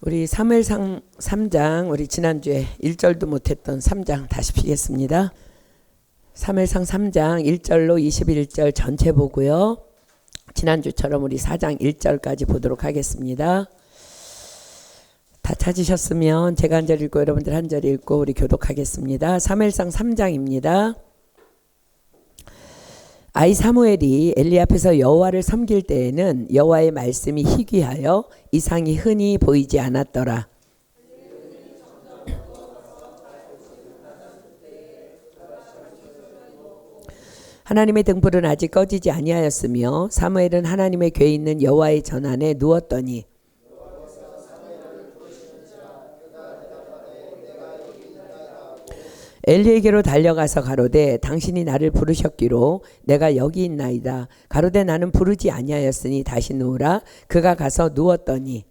우리 사무엘상 3장, 우리 지난주에 1절도 못했던 3장 다시 피겠습니다. 사무엘상 3장 1절로 21절 전체 보고요. 지난주처럼 우리 4장 1절까지 보도록 하겠습니다. 다 찾으셨으면 제가 한 절 읽고 여러분들 한 절 읽고 우리 교독하겠습니다. 사무엘상 3장입니다. 아이 사무엘이 엘리 앞에서 여호와를 섬길 때에는 여호와의 말씀이 희귀하여 이상이 흔히 보이지 않았더라. 하나님의 등불은 아직 꺼지지 아니하였으며 사무엘은 하나님의 궤에 있는 여호와의 전안에 누웠더니 엘리에게로 달려가서 가로되 당신이 나를 부르셨기로 내가 여기 있나이다. 가로되 나는 부르지 아니하였으니 다시 누우라. 그가 가서 누웠더니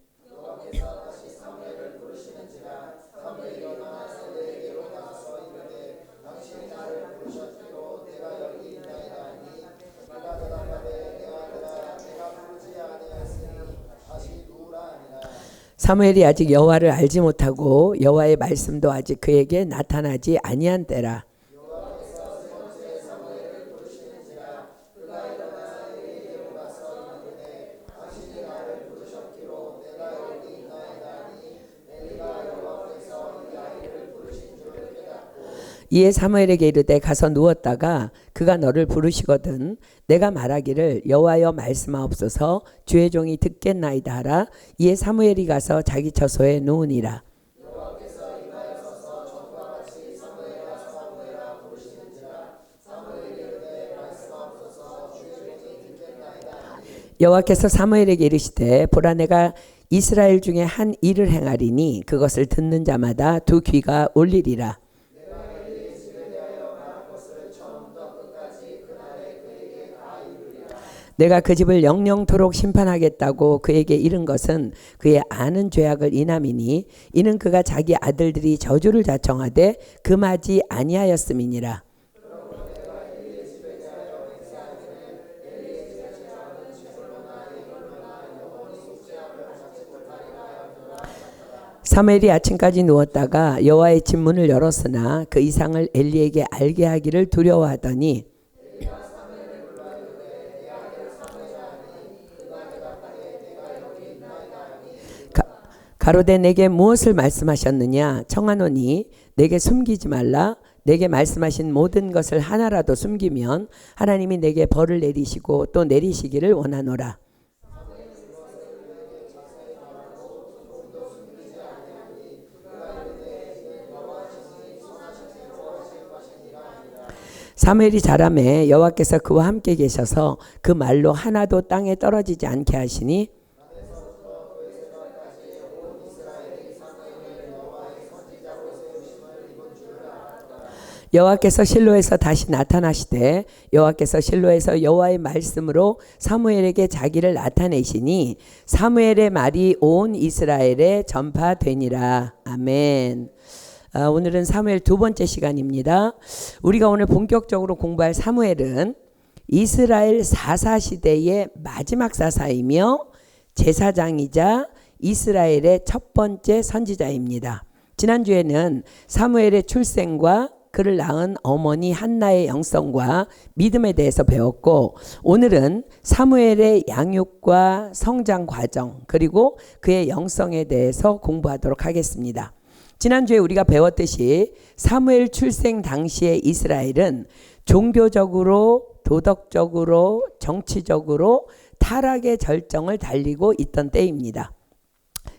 사무엘이 아직 여호와를 알지 못하고 여호와의 말씀도 아직 그에게 나타나지 아니한 때라. 이에 사무엘에게 이르되 가서 누웠다가 그가 너를 부르시거든 내가 말하기를 여호와여 말씀하옵소서 주의 종이 듣겠나이다 하라. 이에 사무엘이 가서 자기 처소에 누우니라. 여호와께서 사무엘에게 이르시되 보라 내가 이스라엘 중에 한 일을 행하리니 그것을 듣는 자마다 두 귀가 울리리라. 내가 그 집을 영영토록 심판하겠다고 그에게 이른 것은 그의 아는 죄악을 인함이니 이는 그가 자기 아들들이 저주를 자청하되 금하지 아니하였음이니라. 사무엘이 아침까지 누웠다가 여호와의 집 문을 열었으나 그 이상을 엘리에게 알게 하기를 두려워하더니 가로되 내게 무엇을 말씀하셨느냐 청하노니 내게 숨기지 말라. 내게 말씀하신 모든 것을 하나라도 숨기면 하나님이 내게 벌을 내리시고 또 내리시기를 원하노라. 사무엘이 자라매 여호와께서 그와 함께 계셔서 그 말로 하나도 땅에 떨어지지 않게 하시니 여호와께서 실로에서 다시 나타나시되 여호와께서 실로에서 여호와의 말씀으로 사무엘에게 자기를 나타내시니 사무엘의 말이 온 이스라엘에 전파되니라. 아멘. 오늘은 사무엘 두 번째 시간입니다. 우리가 오늘 본격적으로 공부할 사무엘은 이스라엘 사사시대의 마지막 사사이며 제사장이자 이스라엘의 첫 번째 선지자입니다. 지난주에는 사무엘의 출생과 그를 낳은 어머니 한나의 영성과 믿음에 대해서 배웠고 오늘은 사무엘의 양육과 성장 과정 그리고 그의 영성에 대해서 공부하도록 하겠습니다. 지난주에 우리가 배웠듯이 사무엘 출생 당시의 이스라엘은 종교적으로 도덕적으로 정치적으로 타락의 절정을 달리고 있던 때입니다.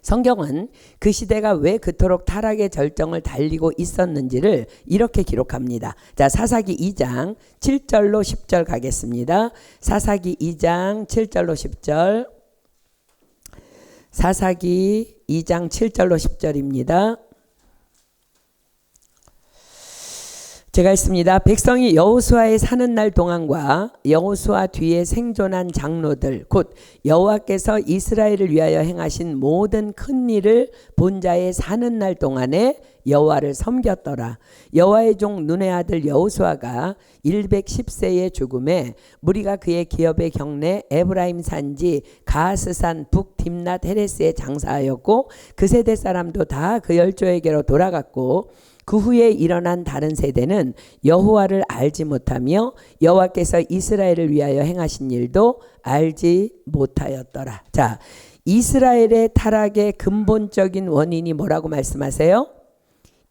성경은 그 시대가 왜 그토록 타락의 절정을 달리고 있었는지를 이렇게 기록합니다. 자, 사사기 2장 7절로 10절 가겠습니다. 사사기 2장 7절로 10절. 사사기 2장 7절로 10절입니다. 제가 했습니다. 백성이 여호수아의 사는 날 동안과 여호수아 뒤에 생존한 장로들 곧 여호와께서 이스라엘을 위하여 행하신 모든 큰 일을 본 자의 사는 날 동안에 여호와를 섬겼더라. 여호와의 종 눈의 아들 여호수아가 110세의 죽음에 무리가 그의 기업의 경내 에브라임 산지 가스산 북 딥낫 헤레스에 장사하였고 그 세대 사람도 다 그 열조에게로 돌아갔고 그 후에 일어난 다른 세대는 여호와를 알지 못하며 여호와께서 이스라엘을 위하여 행하신 일도 알지 못하였더라. 자, 이스라엘의 타락의 근본적인 원인이 뭐라고 말씀하세요?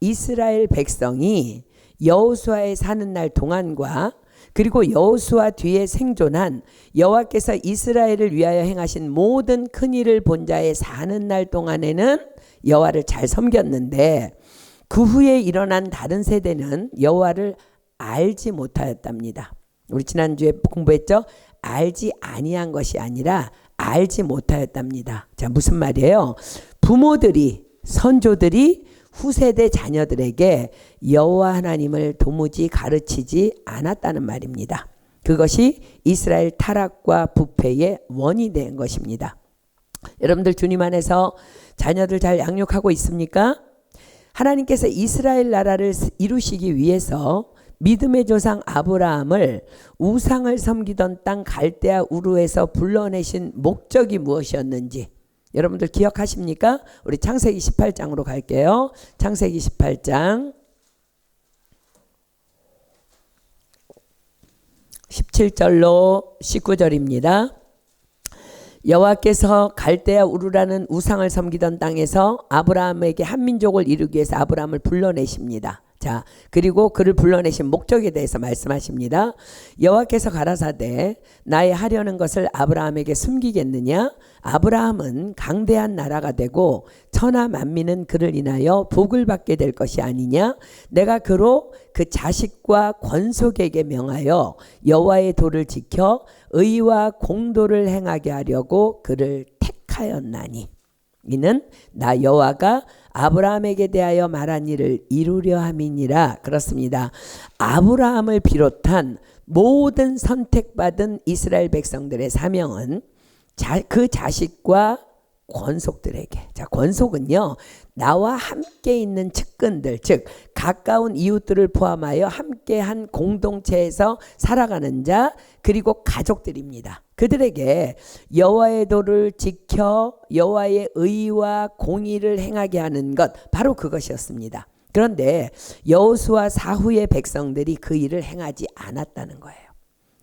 이스라엘 백성이 여호수아의 사는 날 동안과 그리고 여호수아 뒤에 생존한 여호와께서 이스라엘을 위하여 행하신 모든 큰 일을 본 자의 사는 날 동안에는 여호와를 잘 섬겼는데 그 후에 일어난 다른 세대는 여호와를 알지 못하였답니다. 우리 지난주에 공부했죠? 알지 아니한 것이 아니라 알지 못하였답니다. 자, 무슨 말이에요? 부모들이 선조들이 후세대 자녀들에게 여호와 하나님을 도무지 가르치지 않았다는 말입니다. 그것이 이스라엘 타락과 부패의 원인이 된 것입니다. 여러분들 주님 안에서 자녀들 잘 양육하고 있습니까? 하나님께서 이스라엘 나라를 이루시기 위해서 믿음의 조상 아브라함을 우상을 섬기던 땅 갈대아 우르에서 불러내신 목적이 무엇이었는지 여러분들 기억하십니까? 우리 창세기 18장으로 갈게요. 창세기 18장 17절로 19절입니다. 여호와께서 갈대아 우르라는 우상을 섬기던 땅에서 아브라함에게 한 민족을 이루기 위해서 아브라함을 불러내십니다. 자, 그리고 그를 불러내신 목적에 대해서 말씀하십니다. 여호와께서 가라사대 나의 하려는 것을 아브라함에게 숨기겠느냐? 아브라함은 강대한 나라가 되고 천하 만민은 그를 인하여 복을 받게 될 것이 아니냐? 내가 그로 그 자식과 권속에게 명하여 여호와의 도를 지켜 의와 공도를 행하게 하려고 그를 택하였나니 이는 나 여호와가 아브라함에게 대하여 말한 일을 이루려 함이니라. 그렇습니다. 아브라함을 비롯한 모든 선택받은 이스라엘 백성들의 사명은 그 자식과 권속들에게. 자, 권속은요, 나와 함께 있는 측근들, 즉 가까운 이웃들을 포함하여 함께한 공동체에서 살아가는 자, 그리고 가족들입니다. 그들에게 여호와의 도를 지켜 여호와의 의와 공의를 행하게 하는 것, 바로 그것이었습니다. 그런데 여호수아 사후의 백성들이 그 일을 행하지 않았다는 거예요.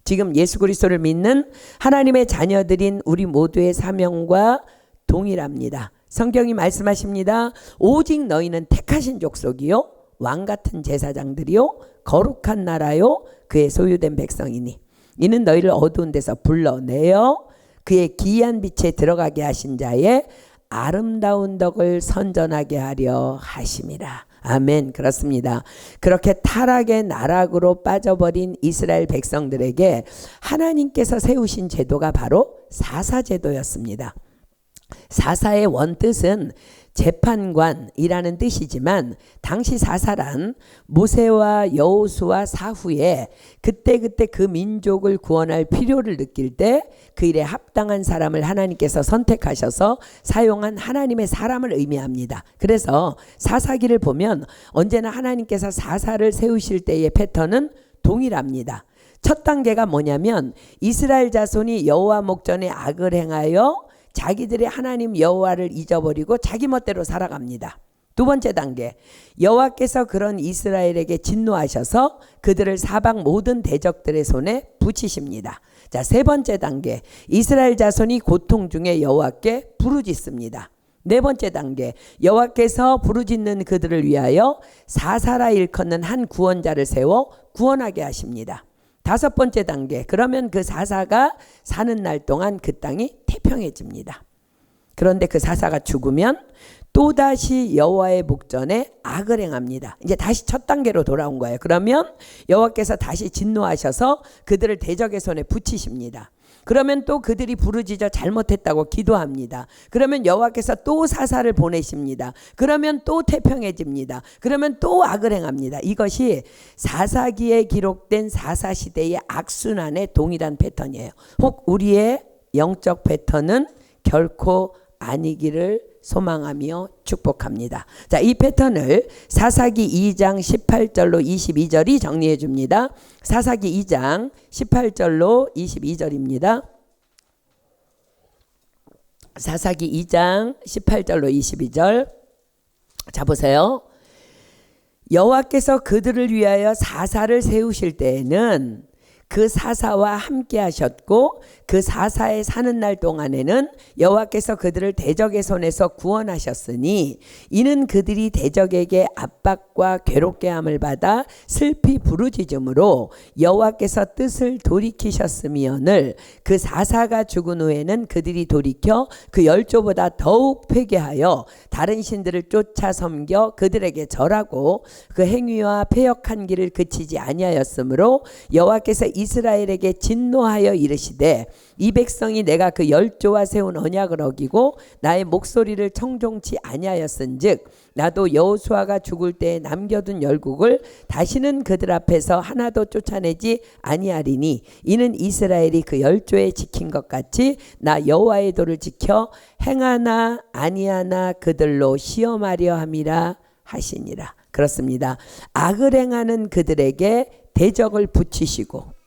지금 예수 그리스도를 믿는 하나님의 자녀들인 우리 모두의 사명과 동일합니다. 성경이 말씀하십니다. 오직 너희는 택하신 족속이요 왕같은 제사장들이요 거룩한 나라요 그의 소유된 백성이니 이는 너희를 어두운 데서 불러내어 그의 기이한 빛에 들어가게 하신 자의 아름다운 덕을 선전하게 하려 하심이라. 아멘. 그렇습니다. 그렇게 타락의 나락으로 빠져버린 이스라엘 백성들에게 하나님께서 세우신 제도가 바로 사사제도였습니다. 사사의 원뜻은 재판관이라는 뜻이지만 당시 사사란 모세와 여호수아 사후에 그때그때 그 민족을 구원할 필요를 느낄 때 그 일에 합당한 사람을 하나님께서 선택하셔서 사용한 하나님의 사람을 의미합니다. 그래서 사사기를 보면 언제나 하나님께서 사사를 세우실 때의 패턴은 동일합니다. 첫 단계가 뭐냐면 이스라엘 자손이 여호와 목전에 악을 행하여 자기들의 하나님 여호와를 잊어버리고 자기 멋대로 살아갑니다. 두 번째 단계, 여호와께서 그런 이스라엘에게 진노하셔서 그들을 사방 모든 대적들의 손에 붙이십니다. 자, 세 번째 단계, 이스라엘 자손이 고통 중에 여호와께 부르짖습니다. 네 번째 단계, 여호와께서 부르짖는 그들을 위하여 사사라 일컫는 한 구원자를 세워 구원하게 하십니다. 다섯 번째 단계, 그러면 그 사사가 사는 날 동안 그 땅이 태평해집니다. 그런데 그 사사가 죽으면 또다시 여호와의 목전에 악을 행합니다. 이제 다시 첫 단계로 돌아온 거예요. 그러면 여호와께서 다시 진노하셔서 그들을 대적의 손에 붙이십니다. 그러면 또 그들이 부르짖어 잘못했다고 기도합니다. 그러면 여호와께서 또 사사를 보내십니다. 그러면 또 태평해집니다. 그러면 또 악을 행합니다. 이것이 사사기에 기록된 사사시대의 악순환의 동일한 패턴이에요. 혹 우리의 영적 패턴은 결코 아니기를 소망하며 축복합니다. 자, 이 패턴을 사사기 2장 18절로 22절이 정리해 줍니다. 사사기 2장 18절로 22절입니다. 사사기 2장 18절로 22절. 자, 보세요. 여호와께서 그들을 위하여 사사를 세우실 때에는 그 사사와 함께 하셨고 그 사사에 사는 날 동안에는 여호와께서 그들을 대적의 손에서 구원하셨으니 이는 그들이 대적에게 압박과 괴롭게 함을 받아 슬피 부르짖음으로 여호와께서 뜻을 돌이키셨으며늘 그 사사가 죽은 후에는 그들이 돌이켜 그 열조보다 더욱 회개하여 다른 신들을 쫓아 섬겨 그들에게 절하고 그 행위와 패역한 길을 그치지 아니하였으므로 여호와께서 이스라엘에게 진노하여 이르시되 이 백성이 내가 그 열조와 세운 언약을 어기고 나의 목소리를 청종치 아니하였은즉 나도 여호수아가 죽을 때에 남겨둔 열국을 다시는 그들 앞에서 하나도 쫓아내지 아니하리니 이는 이스라엘이 그 열조에 지킨 것 같이 나 여호와의 도를 지켜 행하나 아니하나 그들로 시험하려 함이라 하시니라. 그렇습니다. 악을 행하는 그들에게 대적을 붙이시고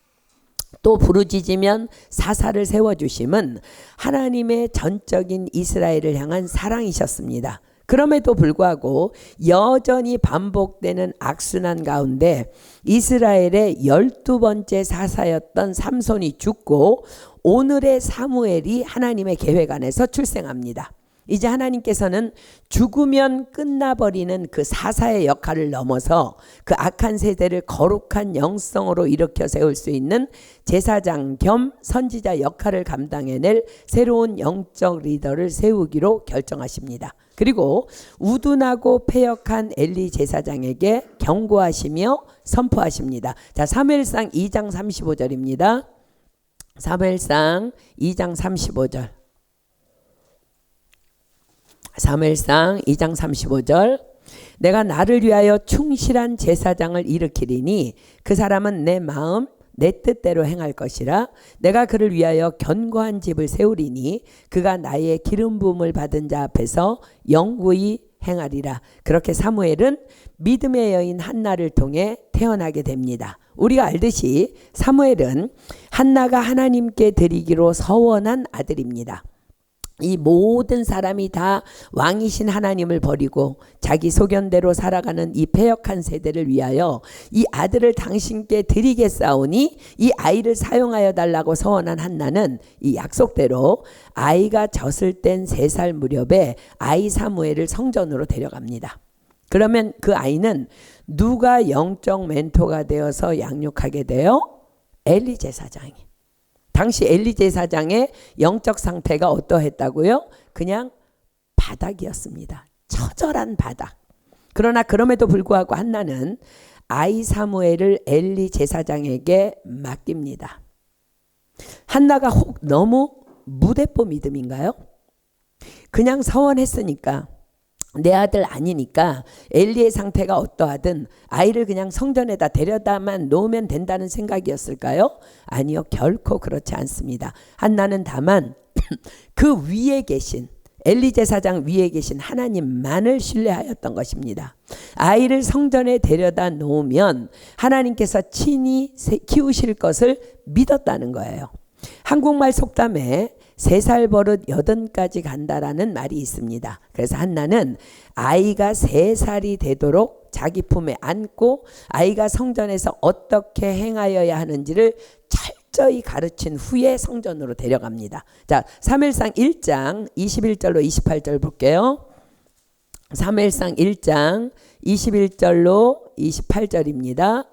또 부르짖으면 사사를 세워주심은 하나님의 전적인 이스라엘을 향한 사랑이셨습니다. 그럼에도 불구하고 여전히 반복되는 악순환 가운데 이스라엘의 12번째 사사였던 삼손이 죽고 오늘의 사무엘이 하나님의 계획 안에서 출생합니다. 이제 하나님께서는 죽으면 끝나버리는 그 사사의 역할을 넘어서 그 악한 세대를 거룩한 영성으로 일으켜 세울 수 있는 제사장 겸 선지자 역할을 감당해낼 새로운 영적 리더를 세우기로 결정하십니다. 그리고 우둔하고 패역한 엘리 제사장에게 경고하시며 선포하십니다. 자, 사무엘상 2장 35절입니다. 사무엘상 2장 35절. 사무엘상 2장 35절. 내가 나를 위하여 충실한 제사장을 일으키리니 그 사람은 내 마음 내 뜻대로 행할 것이라. 내가 그를 위하여 견고한 집을 세우리니 그가 나의 기름 부음을 받은 자 앞에서 영구히 행하리라. 그렇게 사무엘은 믿음의 여인 한나를 통해 태어나게 됩니다. 우리가 알듯이 사무엘은 한나가 하나님께 드리기로 서원한 아들입니다. 이 모든 사람이 다 왕이신 하나님을 버리고 자기 소견대로 살아가는 이 패역한 세대를 위하여 이 아들을 당신께 드리겠사오니 이 아이를 사용하여 달라고 서원한 한나는 이 약속대로 아이가 젖을 땐 3살 무렵에 아이 사무엘을 성전으로 데려갑니다. 그러면 그 아이는 누가 영적 멘토가 되어서 양육하게 돼요? 엘리 제사장이. 당시 엘리 제사장의 영적 상태가 어떠했다고요? 그냥 바닥이었습니다. 처절한 바닥. 그러나 그럼에도 불구하고 한나는 아이 사무엘을 엘리 제사장에게 맡깁니다. 한나가 혹 너무 무대뽀 믿음인가요? 그냥 서원했으니까 내 아들 아니니까 엘리의 상태가 어떠하든 아이를 그냥 성전에다 데려다만 놓으면 된다는 생각이었을까요? 아니요, 결코 그렇지 않습니다. 한나는 다만 그 위에 계신 엘리 제사장 위에 계신 하나님만을 신뢰하였던 것입니다. 아이를 성전에 데려다 놓으면 하나님께서 친히 키우실 것을 믿었다는 거예요. 한국말 속담에 3살 버릇 8까지 간다라는 말이 있습니다. 그래서 한나는 아이가 3살이 되도록 자기 품에 안고 아이가 성전에서 어떻게 행하여야 하는지를 철저히 가르친 후에 성전으로 데려갑니다. 자, 사무엘상 1장 21절로 28절 볼게요. 사무엘상 1장 21절로 28절입니다.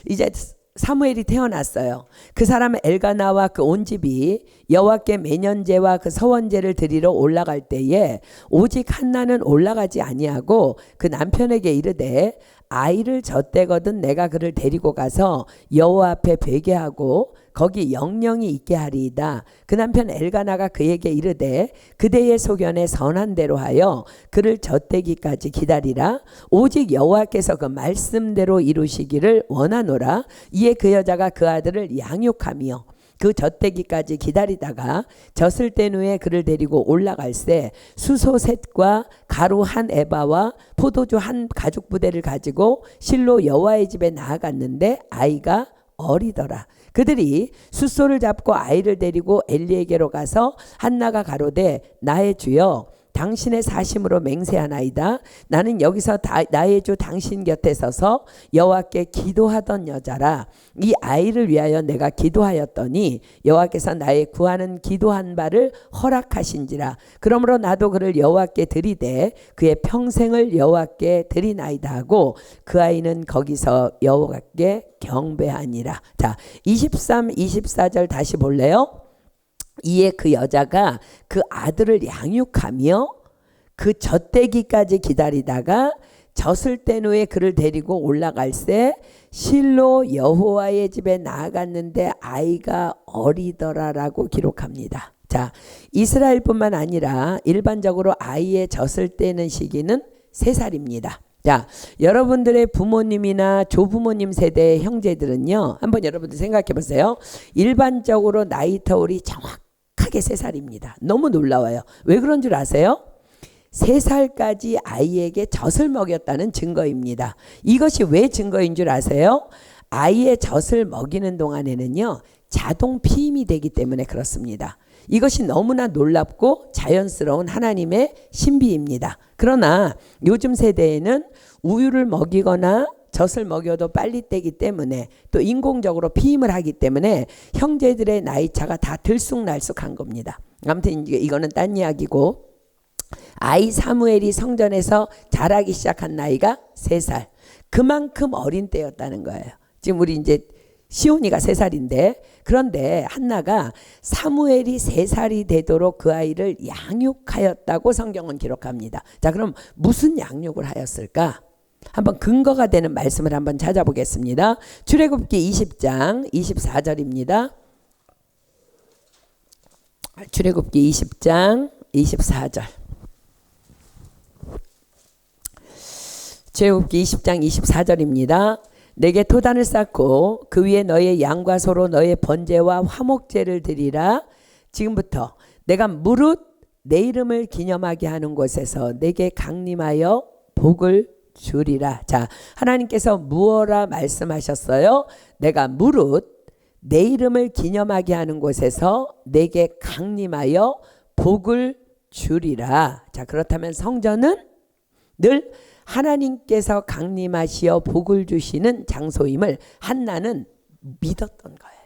이제 사무엘이 태어났어요. 그 사람은 엘가나와 그 온 집이 여호와께 매년제와 그 서원제를 드리러 올라갈 때에 오직 한나는 올라가지 아니하고 그 남편에게 이르되 아이를 젖대거든 내가 그를 데리고 가서 여호와 앞에 베게 하고 거기 영령이 있게 하리이다. 그 남편 엘가나가 그에게 이르되 그대의 소견에 선한 대로 하여 그를 젖대기까지 기다리라. 오직 여호와께서 그 말씀대로 이루시기를 원하노라. 이에 그 여자가 그 아들을 양육하며 그 젖대기까지 기다리다가 젖을 뗀 후에 그를 데리고 올라갈새 수소 셋과 가루 한 에바와 포도주 한 가죽 부대를 가지고 실로 여호와의 집에 나아갔는데 아이가 어리더라. 그들이 숫소를 잡고 아이를 데리고 엘리에게로 가서 한나가 가로되 나의 주여 당신의 사심으로 맹세하나이다. 나는 여기서 나의 주 당신 곁에 서서 여호와께 기도하던 여자라. 이 아이를 위하여 내가 기도하였더니 여호와께서 나의 구하는 기도한 바를 허락하신지라. 그러므로 나도 그를 여호와께 드리되 그의 평생을 여호와께 드리나이다 하고 그 아이는 거기서 여호와께 경배하니라. 자, 23, 24절 다시 볼래요? 이에 그 여자가 그 아들을 양육하며 그 젖대기까지 기다리다가 젖을 뗀 후에 그를 데리고 올라갈새 실로 여호와의 집에 나아갔는데 아이가 어리더라라고 기록합니다. 자, 이스라엘뿐만 아니라 일반적으로 아이의 젖을 떼는 시기는 3살입니다. 자, 여러분들의 부모님이나 조부모님 세대의 형제들은요, 한번 여러분들 생각해 보세요. 일반적으로 나이 터울이 정확하게 3살입니다. 너무 놀라워요. 왜 그런 줄 아세요? 3살까지 아이에게 젖을 먹였다는 증거입니다. 이것이 왜 증거인 줄 아세요? 아이의 젖을 먹이는 동안에는요, 자동 피임이 되기 때문에 그렇습니다. 이것이 너무나 놀랍고 자연스러운 하나님의 신비입니다. 그러나 요즘 세대에는 우유를 먹이거나 젖을 먹여도 빨리 떼기 때문에 또 인공적으로 피임을 하기 때문에 형제들의 나이 차가 다 들쑥날쑥한 겁니다. 아무튼 이거는 딴 이야기고, 아이 사무엘이 성전에서 자라기 시작한 나이가 3살. 그만큼 어린 때였다는 거예요. 지금 우리 이제 시온이가 3살인데, 그런데 한나가 사무엘이 3살이 되도록 그 아이를 양육하였다고 성경은 기록합니다. 자, 그럼 무슨 양육을 하였을까? 한번 근거가 되는 말씀을 한번 찾아보겠습니다. 출애굽기 20장 24절입니다. 출애굽기 20장 24절. 출애굽기 20장 24절입니다. 내게 토단을 쌓고 그 위에 너의 양과 소로 너의 번제와 화목제를 드리라. 지금부터 내가 무릇 내 이름을 기념하게 하는 곳에서 내게 강림하여 복을 주리라. 자, 하나님께서 무엇라 말씀하셨어요? 내가 무릇 내 이름을 기념하게 하는 곳에서 내게 강림하여 복을 주리라. 자, 그렇다면 성전은 늘 하나님께서 강림하시어 복을 주시는 장소임을 한나는 믿었던 거예요.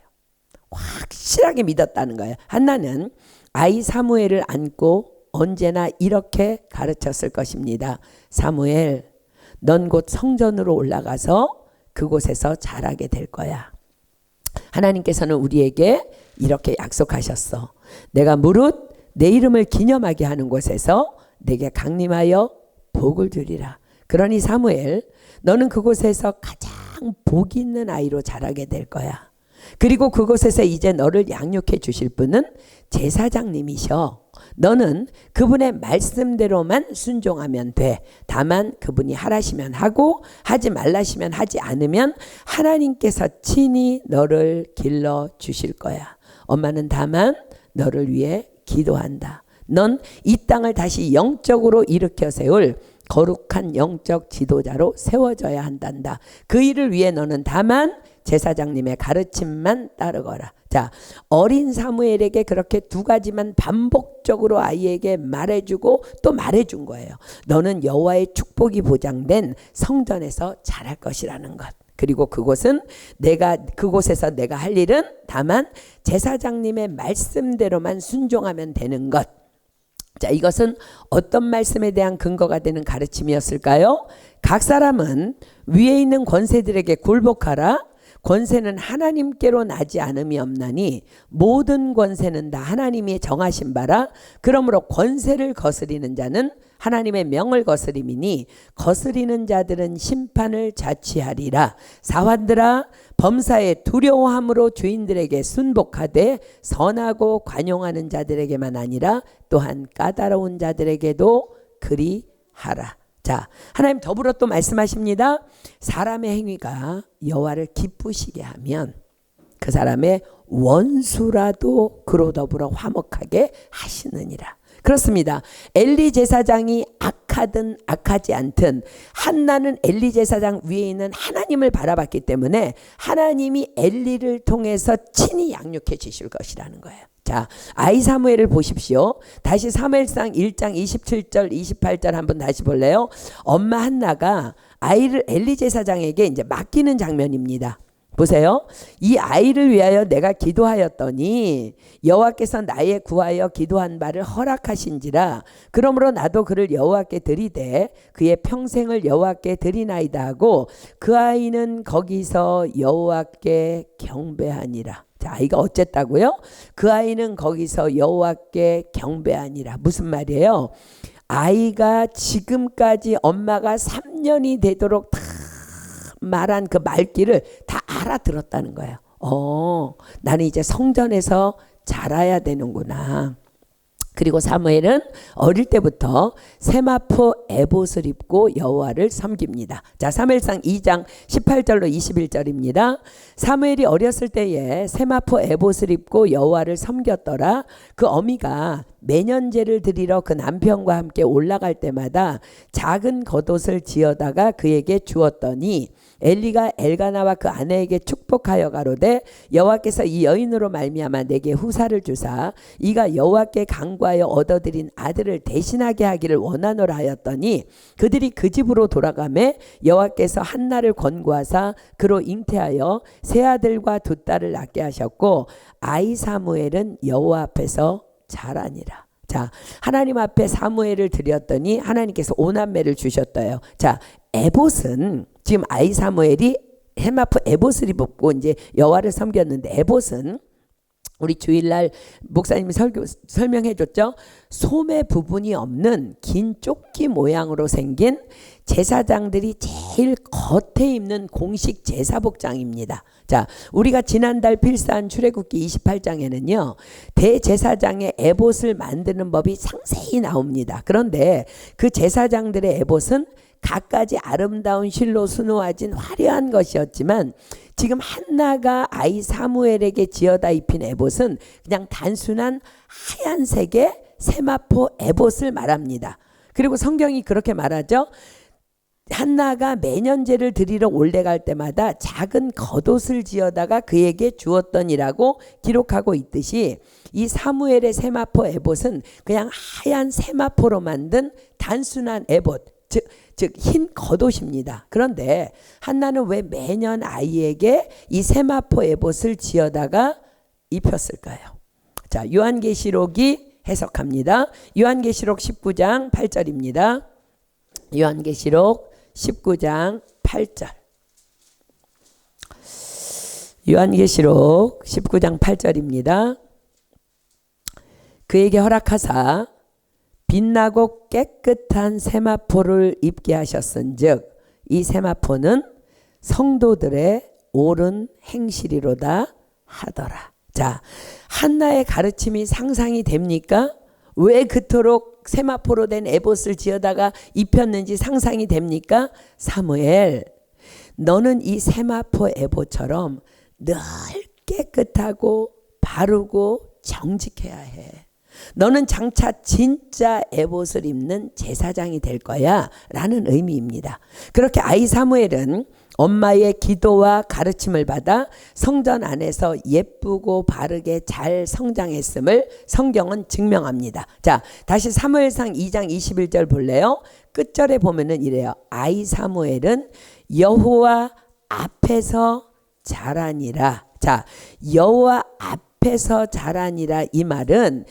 확실하게 믿었다는 거예요. 한나는 아이 사무엘을 안고 언제나 이렇게 가르쳤을 것입니다. 사무엘, 넌 곧 성전으로 올라가서 그곳에서 자라게 될 거야. 하나님께서는 우리에게 이렇게 약속하셨어. 내가 무릇 내 이름을 기념하게 하는 곳에서 내게 강림하여 복을 주리라. 그러니 사무엘, 너는 그곳에서 가장 복 있는 아이로 자라게 될 거야. 그리고 그곳에서 이제 너를 양육해 주실 분은 제사장님이셔. 너는 그분의 말씀대로만 순종하면 돼. 다만 그분이 하라시면 하고 하지 말라시면 하지 않으면 하나님께서 친히 너를 길러 주실 거야. 엄마는 다만 너를 위해 기도한다. 넌 이 땅을 다시 영적으로 일으켜 세울 거룩한 영적 지도자로 세워져야 한단다. 그 일을 위해 너는 다만 제사장님의 가르침만 따르거라. 자, 어린 사무엘에게 그렇게 2가지만 반복적으로 아이에게 말해주고 또 말해준 거예요. 너는 여호와의 축복이 보장된 성전에서 자랄 것이라는 것. 그리고 그곳에서 내가 할 일은 다만 제사장님의 말씀대로만 순종하면 되는 것. 자, 이것은 어떤 말씀에 대한 근거가 되는 가르침이었을까요? 각 사람은 위에 있는 권세들에게 굴복하라. 권세는 하나님께로 나지 않음이 없나니 모든 권세는 다 하나님이 정하신 바라. 그러므로 권세를 거스리는 자는 하나님의 명을 거스림이니 거스리는 자들은 심판을 자취하리라. 사환들아, 범사에 두려워함으로 주인들에게 순복하되 선하고 관용하는 자들에게만 아니라 또한 까다로운 자들에게도 그리하라. 자, 하나님 더불어 또 말씀하십니다. 사람의 행위가 여호와를 기쁘시게 하면 그 사람의 원수라도 그로 더불어 화목하게 하시느니라. 그렇습니다. 엘리 제사장이 악하든 악하지 않든 한나는 엘리 제사장 위에 있는 하나님을 바라봤기 때문에 하나님이 엘리를 통해서 친히 양육해 주실 것이라는 거예요. 자, 아이 사무엘을 보십시오. 다시 사무엘상 1장 27절 28절 한번 다시 볼래요? 엄마 한나가 아이를 엘리 제사장에게 이제 맡기는 장면입니다. 보세요. 이 아이를 위하여 내가 기도하였더니 여호와께서 나의 구하여 기도한 바를 허락하신지라. 그러므로 나도 그를 여호와께 드리되 그의 평생을 여호와께 드리나이다 하고 그 아이는 거기서 여호와께 경배하니라. 자, 아이가 어쨌다고요? 그 아이는 거기서 여호와께 경배하니라. 무슨 말이에요? 아이가 지금까지 엄마가 3년이 되도록 다 말한 그 말귀를 다 알아들었다는 거예요. 나는 이제 성전에서 자라야 되는구나. 그리고 사무엘은 어릴 때부터 세마포 에봇을 입고 여호와를 섬깁니다. 자, 사무엘상 2장 18절로 21절입니다. 사무엘이 어렸을 때에 세마포 에봇을 입고 여호와를 섬겼더라. 그 어미가 매년제를 드리러 그 남편과 함께 올라갈 때마다 작은 겉옷을 지어다가 그에게 주었더니 엘리가 엘가나와 그 아내에게 축복하여 가로되 여호와께서 이 여인으로 말미암아 내게 후사를 주사 이가 여호와께 간구하여 얻어들인 아들을 대신하게 하기를 원하노라 하였더니 그들이 그 집으로 돌아가매 여호와께서 한나를 권고하사 그로 잉태하여 세 아들과 두 딸을 낳게 하셨고 아이 사무엘은 여호와 앞에서 자라니라. 자, 하나님 앞에 사무엘을 드렸더니 하나님께서 오남매를 주셨어요. 자, 에봇은 지금 아이 사무엘이 세마포 에봇을 입고 이제 여호와를 섬겼는데 에봇은 우리 주일날 목사님이 설명해 줬죠. 소매 부분이 없는 긴 조끼 모양으로 생긴 제사장들이 제일 겉에 입는 공식 제사복장입니다. 자, 우리가 지난달 필사한 출애굽기 28장에는요. 대제사장의 에봇을 만드는 법이 상세히 나옵니다. 그런데 그 제사장들의 에봇은 갖가지 아름다운 실로 수놓아진 화려한 것이었지만 지금 한나가 아이 사무엘에게 지어다 입힌 에봇은 그냥 단순한 하얀색의 세마포 에봇을 말합니다. 그리고 성경이 그렇게 말하죠. 한나가 매년제를 드리러 올라갈 때마다 작은 겉옷을 지어다가 그에게 주었더니라고 기록하고 있듯이 이 사무엘의 세마포 에봇은 그냥 하얀 세마포로 만든 단순한 에봇, 즉 흰 겉옷입니다. 그런데 한나는 왜 매년 아이에게 이 세마포 에봇을 지어다가 입혔을까요? 자, 요한계시록이 해석합니다. 요한계시록 19장 8절입니다. 요한계시록 19장 8절. 요한계시록 19장 8절입니다. 그에게 허락하사 빛나고 깨끗한 세마포를 입게 하셨은즉 이 세마포는 성도들의 옳은 행실이로다 하더라. 자, 한나의 가르침이 상상이 됩니까? 왜 그토록 세마포로 된 에봇을 지어다가 입혔는지 상상이 됩니까? 사무엘, 너는 이 세마포 에봇처럼 늘 깨끗하고 바르고 정직해야 해. 너는 장차 진짜 에봇을 입는 제사장이 될 거야 라는 의미입니다. 그렇게 아이 사무엘은 엄마의 기도와 가르침을 받아 성전 안에서 예쁘고 바르게 잘 성장했음을 성경은 증명합니다. 자, 다시 사무엘상 2장 21절 볼래요? 끝절에 보면은 이래요. 아이 사무엘은 여호와 앞에서 자라니라. 자, 여호와 앞에서 자라니라 이 말은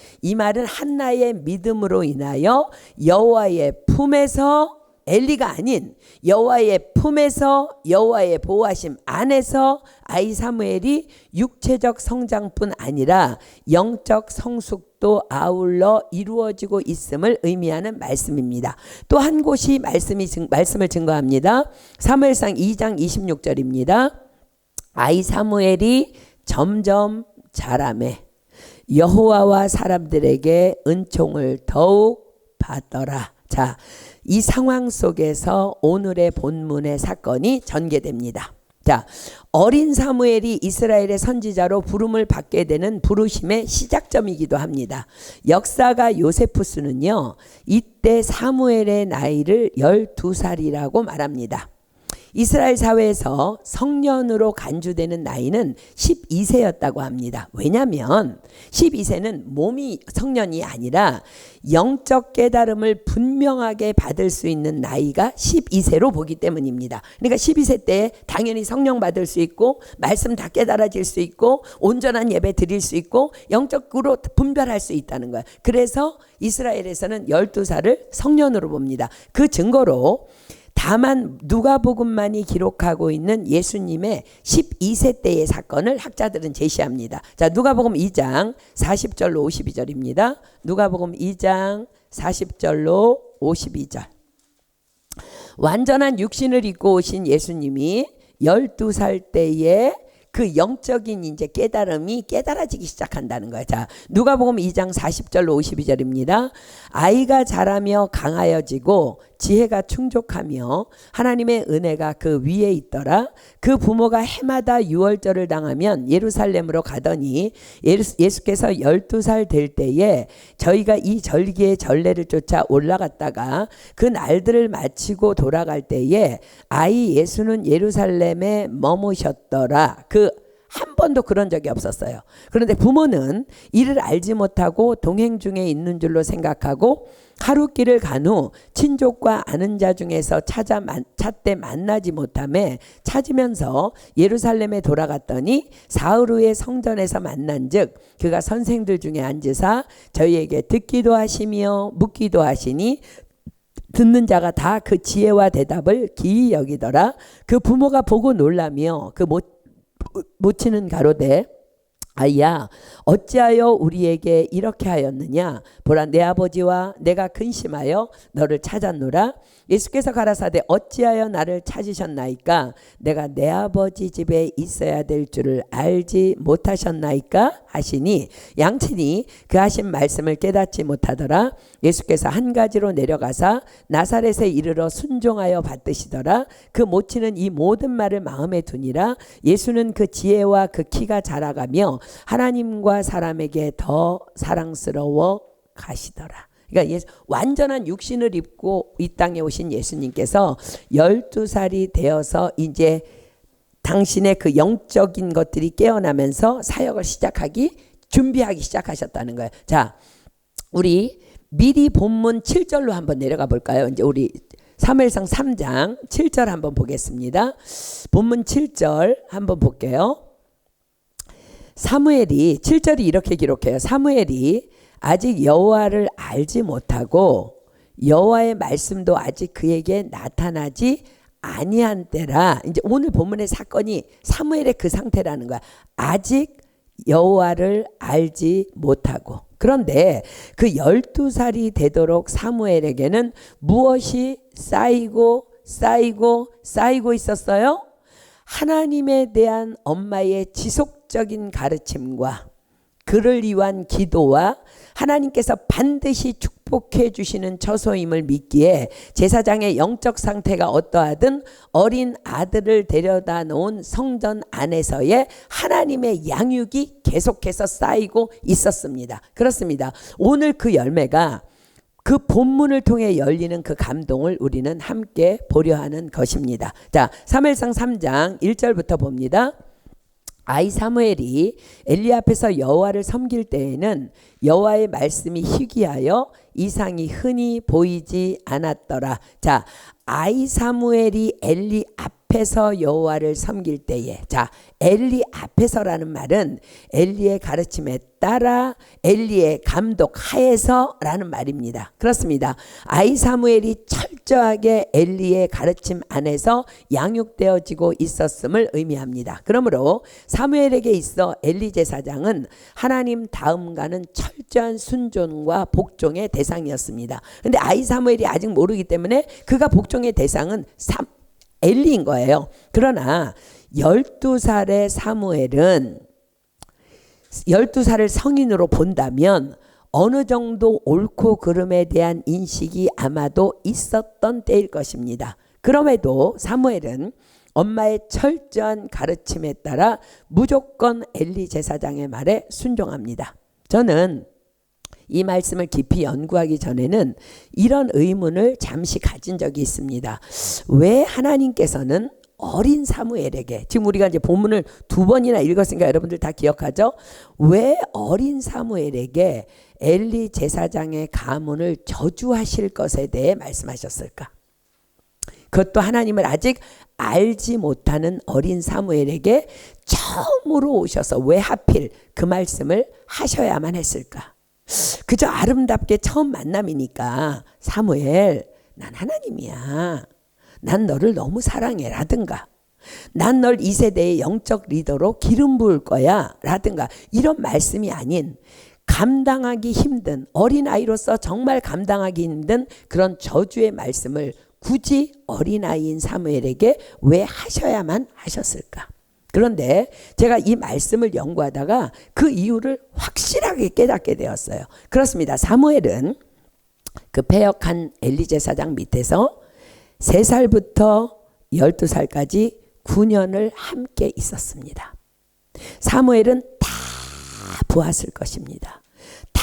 한나의 믿음으로 인하여 여호와의 품에서 엘리가 아닌 여호와의 품에서 여호와의 보호하심 안에서 아이 사무엘이 육체적 성장뿐 아니라 영적 성숙도 아울러 이루어지고 있음을 의미하는 말씀입니다. 또 한 곳이 말씀을 증거합니다. 사무엘상 2장 26절입니다. 아이 사무엘이 점점 자라매 여호와와 사람들에게 은총을 더욱 받더라. 자, 이 상황 속에서 오늘의 본문의 사건이 전개됩니다. 자, 어린 사무엘이 이스라엘의 선지자로 부름을 받게 되는 부르심의 시작점이기도 합니다. 역사가 요세푸스는요, 이때 사무엘의 나이를 12살이라고 말합니다. 이스라엘 사회에서 성년으로 간주되는 나이는 12세였다고 합니다. 왜냐하면 12세는 몸이 성년이 아니라 영적 깨달음을 분명하게 받을 수 있는 나이가 12세로 보기 때문입니다. 그러니까 12세 때 당연히 성령 받을 수 있고 말씀 다 깨달아질 수 있고 온전한 예배 드릴 수 있고 영적으로 분별할 수 있다는 거예요. 그래서 이스라엘에서는 12살을 성년으로 봅니다. 그 증거로 다만 누가복음만이 기록하고 있는 예수님의 12세 때의 사건을 학자들은 제시합니다. 자, 누가복음 2장 40절로 52절입니다. 누가복음 2장 40절로 52절. 완전한 육신을 입고 오신 예수님이 12살 때에 그 영적인 이제 깨달음이 깨달아지기 시작한다는 거예요. 자, 누가복음 2장 40절로 52절입니다. 아이가 자라며 강하여지고 지혜가 충족하며 하나님의 은혜가 그 위에 있더라. 그 부모가 해마다 유월절을 당하면 예루살렘으로 가더니 예수께서 12살 될 때에 저희가 이 절기의 전례를 쫓아 올라갔다가 그 날들을 마치고 돌아갈 때에 아이 예수는 예루살렘에 머무셨더라. 한 번도 그런 적이 없었어요. 그런데 부모는 이를 알지 못하고 동행 중에 있는 줄로 생각하고 하루 길을 간 후 친족과 아는 자 중에서 찾되 만나지 못하매 찾으면서 예루살렘에 돌아갔더니 사흘 후에 성전에서 만난즉 그가 선생들 중에 앉으사 저희에게 듣기도 하시며 묻기도 하시니 듣는 자가 다 그 지혜와 대답을 기이 여기더라. 그 부모가 보고 놀라며 그 모치는 가로되 아이야 어찌하여 우리에게 이렇게 하였느냐 보라 내 아버지와 내가 근심하여 너를 찾았노라. 예수께서 가라사대 어찌하여 나를 찾으셨나이까 내가 내 아버지 집에 있어야 될 줄을 알지 못하셨나이까 하시니 양친이 그 하신 말씀을 깨닫지 못하더라. 예수께서 한 가지로 내려가사 나사렛에 이르러 순종하여 받드시더라. 그 모치는 이 모든 말을 마음에 두니라. 예수는 그 지혜와 그 키가 자라가며 하나님과 사람에게 더 사랑스러워 가시더라. 그러니까 완전한 육신을 입고 이 땅에 오신 예수님께서 12살이 되어서 이제 당신의 그 영적인 것들이 깨어나면서 사역을 준비하기 시작하셨다는 거예요. 자, 우리 미리 본문 7절로 한번 내려가 볼까요? 이제 우리 사무엘상 3장 7절 한번 보겠습니다. 본문 7절 한번 볼게요. 사무엘이 7절이 이렇게 기록해요. 사무엘이 아직 여호와를 알지 못하고 여호와의 말씀도 아직 그에게 나타나지 아니한 때라. 이제 오늘 본문의 사건이 사무엘의 그 상태라는 거야. 아직 여호와를 알지 못하고. 그런데 그 12살이 되도록 사무엘에게는 무엇이 쌓이고 있었어요? 하나님에 대한 엄마의 지속적인 가르침과 그를 위한 기도와 하나님께서 반드시 축복해 주시는 처소임을 믿기에 제사장의 영적 상태가 어떠하든 어린 아들을 데려다 놓은 성전 안에서의 하나님의 양육이 계속해서 쌓이고 있었습니다. 그렇습니다. 오늘 그 열매가 그 본문을 통해 열리는 그 감동을 우리는 함께 보려 하는 것입니다. 자, 사무엘상 3장 1절부터 봅니다. 아이 사무엘이 엘리 앞에서 여호와를 섬길 때에는 여호와의 말씀이 희귀하여 이상이 흔히 보이지 않았더라. 자, 아이 사무엘이 엘리 앞에 앞에서 여호와를 섬길 때에, 자, 엘리 앞에서라는 말은 엘리의 가르침에 따라 엘리의 감독 하에서라는 말입니다. 그렇습니다. 아이 사무엘이 철저하게 엘리의 가르침 안에서 양육되어지고 있었음을 의미합니다. 그러므로 사무엘에게 있어 엘리 제사장은 하나님 다음가는 철저한 순종과 복종의 대상이었습니다. 그런데 아이 사무엘이 아직 모르기 때문에 그가 복종의 대상은 엘리인 거예요. 그러나 12살의 사무엘은 12살을 성인으로 본다면 어느 정도 옳고 그름에 대한 인식이 아마도 있었던 때일 것입니다. 그럼에도 사무엘은 엄마의 철저한 가르침에 따라 무조건 엘리 제사장의 말에 순종합니다. 저는 이 말씀을 깊이 연구하기 전에는 이런 의문을 잠시 가진 적이 있습니다. 왜 하나님께서는 어린 사무엘에게, 지금 우리가 이제 본문을 2번이나 읽었으니까 여러분들 다 기억하죠? 왜 어린 사무엘에게 엘리 제사장의 가문을 저주하실 것에 대해 말씀하셨을까? 그것도 하나님을 아직 알지 못하는 어린 사무엘에게 처음으로 오셔서 왜 하필 그 말씀을 하셔야만 했을까? 그저 아름답게 처음 만남이니까 사무엘, 난 하나님이야, 난 너를 너무 사랑해 라든가, 난 널 이 세대의 영적 리더로 기름 부을 거야 라든가, 이런 말씀이 아닌 감당하기 힘든, 어린아이로서 정말 감당하기 힘든 그런 저주의 말씀을 굳이 어린아이인 사무엘에게 왜 하셔야만 하셨을까? 그런데 제가 이 말씀을 연구하다가 그 이유를 확실하게 깨닫게 되었어요. 그렇습니다. 사무엘은 그 패역한 엘리 제사장 밑에서 3살부터 12살까지 9년을 함께 있었습니다. 사무엘은 다 보았을 것입니다. 다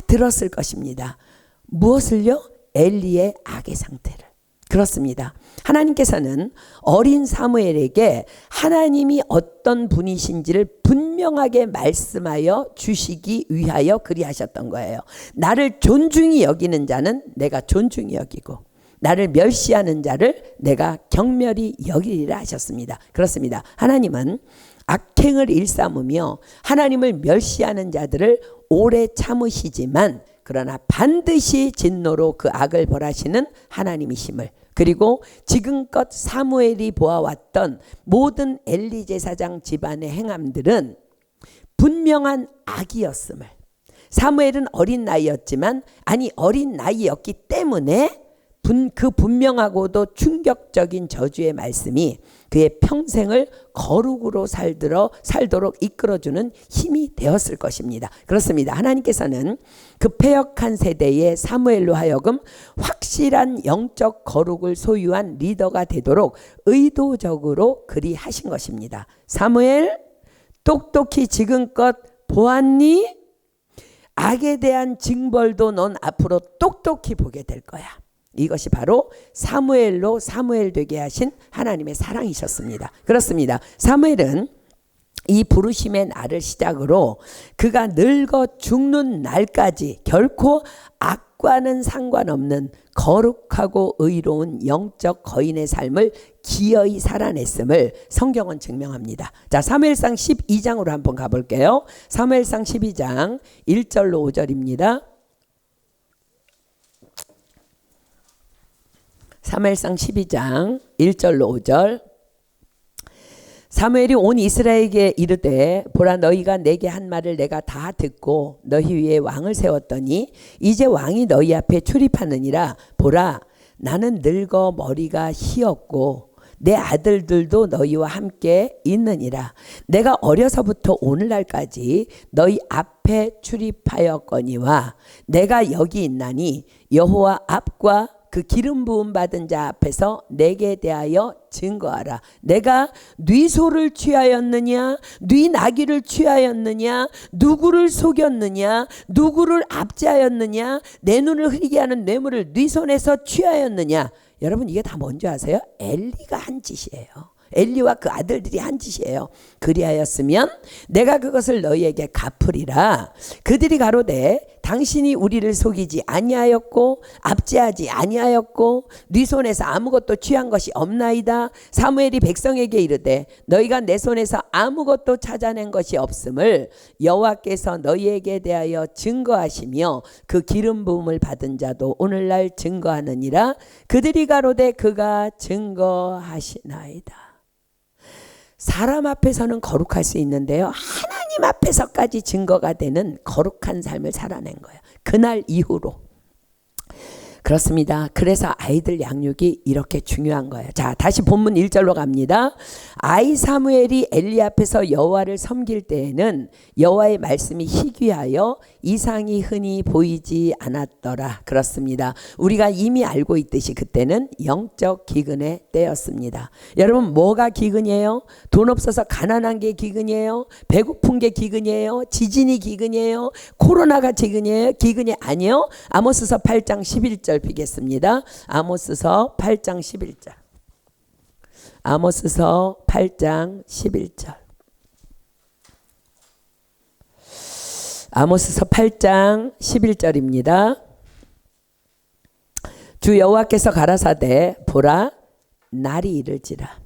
들었을 것입니다. 무엇을요? 엘리의 악의 상태를. 그렇습니다. 하나님께서는 어린 사무엘에게 하나님이 어떤 분이신지를 분명하게 말씀하여 주시기 위하여 그리하셨던 거예요. 나를 존중히 여기는 자는 내가 존중히 여기고 나를 멸시하는 자를 내가 경멸히 여기리라 하셨습니다. 그렇습니다. 하나님은 악행을 일삼으며 하나님을 멸시하는 자들을 오래 참으시지만 그러나 반드시 진노로 그 악을 벌하시는 하나님이심을, 그리고 지금껏 사무엘이 보아왔던 모든 엘리 제사장 집안의 행함들은 분명한 악이었음을, 사무엘은 어린 나이였지만, 아니 어린 나이였기 때문에 그 분명하고도 충격적인 저주의 말씀이 그의 평생을 거룩으로 살도록 이끌어주는 힘이 되었을 것입니다. 그렇습니다. 하나님께서는 그 패역한 세대의 사무엘로 하여금 확실한 영적 거룩을 소유한 리더가 되도록 의도적으로 그리하신 것입니다. 사무엘, 똑똑히 지금껏 보았니? 악에 대한 징벌도 넌 앞으로 똑똑히 보게 될 거야. 이것이 바로 사무엘로 사무엘 되게 하신 하나님의 사랑이셨습니다. 그렇습니다. 사무엘은 이 부르심의 날을 시작으로 그가 늙어 죽는 날까지 결코 악과는 상관없는 거룩하고 의로운 영적 거인의 삶을 기어이 살아냈음을 성경은 증명합니다. 자, 사무엘상 12장으로 한번 가볼게요. 사무엘상 12장 1절로 5절입니다. 사무엘상 12장 1절로 5절. 사무엘이 온 이스라엘에게 이르되 보라, 너희가 내게 한 말을 내가 다 듣고 너희 위에 왕을 세웠더니 이제 왕이 너희 앞에 출입하느니라. 보라, 나는 늙어 머리가 희었고 내 아들들도 너희와 함께 있느니라. 내가 어려서부터 오늘날까지 너희 앞에 출입하였거니와 내가 여기 있나니 여호와 앞과 그 기름 부음 받은 자 앞에서 내게 대하여 증거하라. 내가 네 소를 취하였느냐, 네 나귀를 취하였느냐, 누구를 속였느냐, 누구를 압제하였느냐, 내 눈을 흐리게 하는 뇌물을 네 손에서 취하였느냐. 여러분, 이게 다 뭔지 아세요? 엘리가 한 짓이에요. 엘리와 그 아들들이 한 짓이에요. 그리하였으면 내가 그것을 너희에게 갚으리라. 그들이 가로되 당신이 우리를 속이지 아니하였고 압제하지 아니하였고 네 손에서 아무것도 취한 것이 없나이다. 사무엘이 백성에게 이르되 너희가 내 손에서 아무것도 찾아낸 것이 없음을 여호와께서 너희에게 대하여 증거하시며 그 기름 부음을 받은 자도 오늘날 증거하느니라. 그들이 가로되 그가 증거하시나이다. 사람 앞에서는 거룩할 수 있는데요, 하나님 앞에서까지 증거가 되는 거룩한 삶을 살아낸 거예요. 그날 이후로. 그렇습니다. 그래서 아이들 양육이 이렇게 중요한 거예요. 자, 다시 본문 1절로 갑니다. 아이 사무엘이 엘리 앞에서 여호와를 섬길 때에는 여호와의 말씀이 희귀하여 이상이 흔히 보이지 않았더라. 그렇습니다. 우리가 이미 알고 있듯이 그때는 영적 기근의 때였습니다. 여러분, 뭐가 기근이에요? 돈 없어서 가난한 게 기근이에요? 배고픈 게 기근이에요? 지진이 기근이에요? 코로나가 기근이에요? 기근이 아니에요? 아모스서 8장 11절 비겠습니다. 아모스서 8장 11절. 아모스서 8장 11절. 아모스서 8장 11절입니다. 주 여호와께서 가라사대 보라 날이 이를지라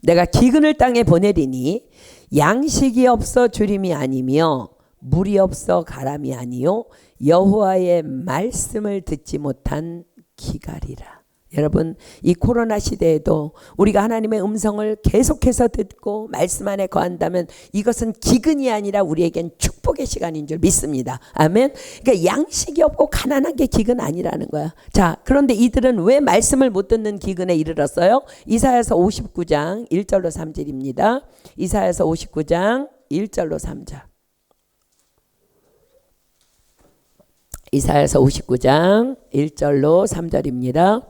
내가 기근을 땅에 보내리니 양식이 없어 주림이 아니며 물이 없어 가람이 아니요 여호와의 말씀을 듣지 못한 기갈이라. 여러분, 이 코로나 시대에도 우리가 하나님의 음성을 계속해서 듣고 말씀 안에 거한다면 이것은 기근이 아니라 우리에겐 축복의 시간인 줄 믿습니다. 아멘. 그러니까 양식이 없고 가난한 게 기근 아니라는 거야. 자, 그런데 이들은 왜 말씀을 못 듣는 기근에 이르렀어요? 이사야서 59장 1절로 3절입니다. 이사야서 59장 1절로 3절. 이사야서 59장 1절로 3절입니다.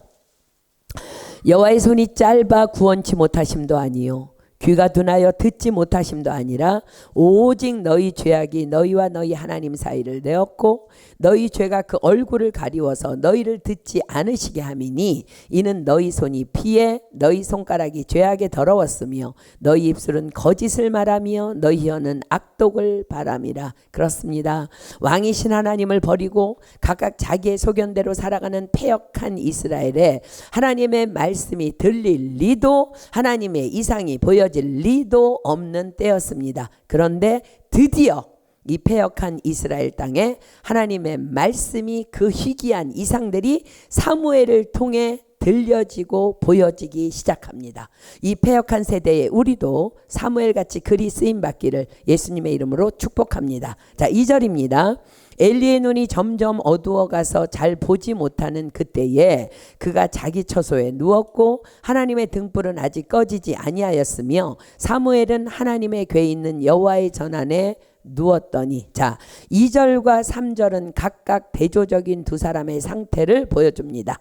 여호와의 손이 짧아 구원치 못하심도 아니요 귀가 둔하여 듣지 못하심도 아니라 오직 너희 죄악이 너희와 너희 하나님 사이를 내었고 너희 죄가 그 얼굴을 가리워서 너희를 듣지 않으시게 함이니 이는 너희 손이 피해 너희 손가락이 죄악에 더러웠으며 너희 입술은 거짓을 말하며 너희 혀는 악독을 바람이라. 그렇습니다. 왕이신 하나님을 버리고 각각 자기의 소견대로 살아가는 패역한 이스라엘에 하나님의 말씀이 들릴 리도 하나님의 이상이 보여질 리도 없는 때였습니다. 그런데 드디어 이 패역한 이스라엘 땅에 하나님의 말씀이 그 희귀한 이상들이 사무엘을 통해 들려지고 보여지기 시작합니다. 이 패역한 세대에 우리도 사무엘같이 그리 쓰임받기를 예수님의 이름으로 축복합니다. 자, 2절입니다. 엘리의 눈이 점점 어두워가서 잘 보지 못하는 그때에 그가 자기 처소에 누웠고 하나님의 등불은 아직 꺼지지 아니하였으며 사무엘은 하나님의 궤에 있는 여호와의 전안에 누웠더니. 자, 2절과 3절은 각각 대조적인 두 사람의 상태를 보여줍니다.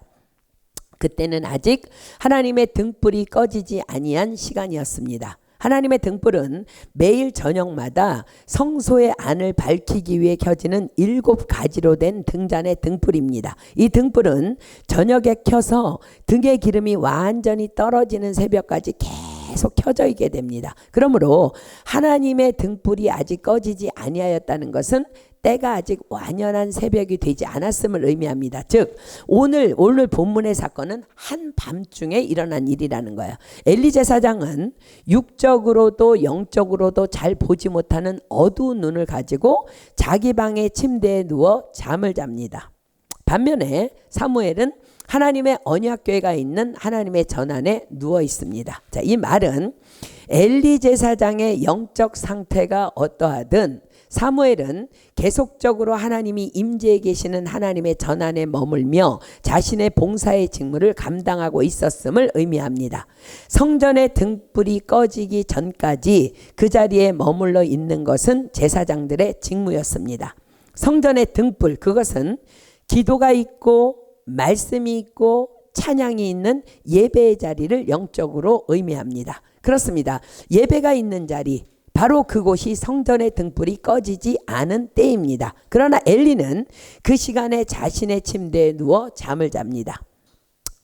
그때는 아직 하나님의 등불이 꺼지지 아니한 시간이었습니다. 하나님의 등불은 매일 저녁마다 성소의 안을 밝히기 위해 켜지는 7가지로 된 등잔의 등불입니다. 이 등불은 저녁에 켜서 등의 기름이 완전히 떨어지는 새벽까지 계속 켜져 있게 됩니다. 그러므로 하나님의 등불이 아직 꺼지지 아니하였다는 것은 때가 아직 완연한 새벽이 되지 않았음을 의미합니다. 즉 오늘 본문의 사건은 한밤중에 일어난 일이라는 거예요. 엘리 제사장은 육적으로도 영적으로도 잘 보지 못하는 어두운 눈을 가지고 자기 방의 침대에 누워 잠을 잡니다. 반면에 사무엘은 하나님의 언약궤가 있는 하나님의 전안에 누워 있습니다. 자, 이 말은 엘리 제사장의 영적 상태가 어떠하든 사무엘은 계속적으로 하나님이 임재해 계시는 하나님의 전안에 머물며 자신의 봉사의 직무를 감당하고 있었음을 의미합니다. 성전의 등불이 꺼지기 전까지 그 자리에 머물러 있는 것은 제사장들의 직무였습니다. 성전의 등불, 그것은 기도가 있고 말씀이 있고 찬양이 있는 예배의 자리를 영적으로 의미합니다. 그렇습니다. 예배가 있는 자리, 바로 그곳이 성전의 등불이 꺼지지 않은 때입니다. 그러나 엘리는 그 시간에 자신의 침대에 누워 잠을 잡니다.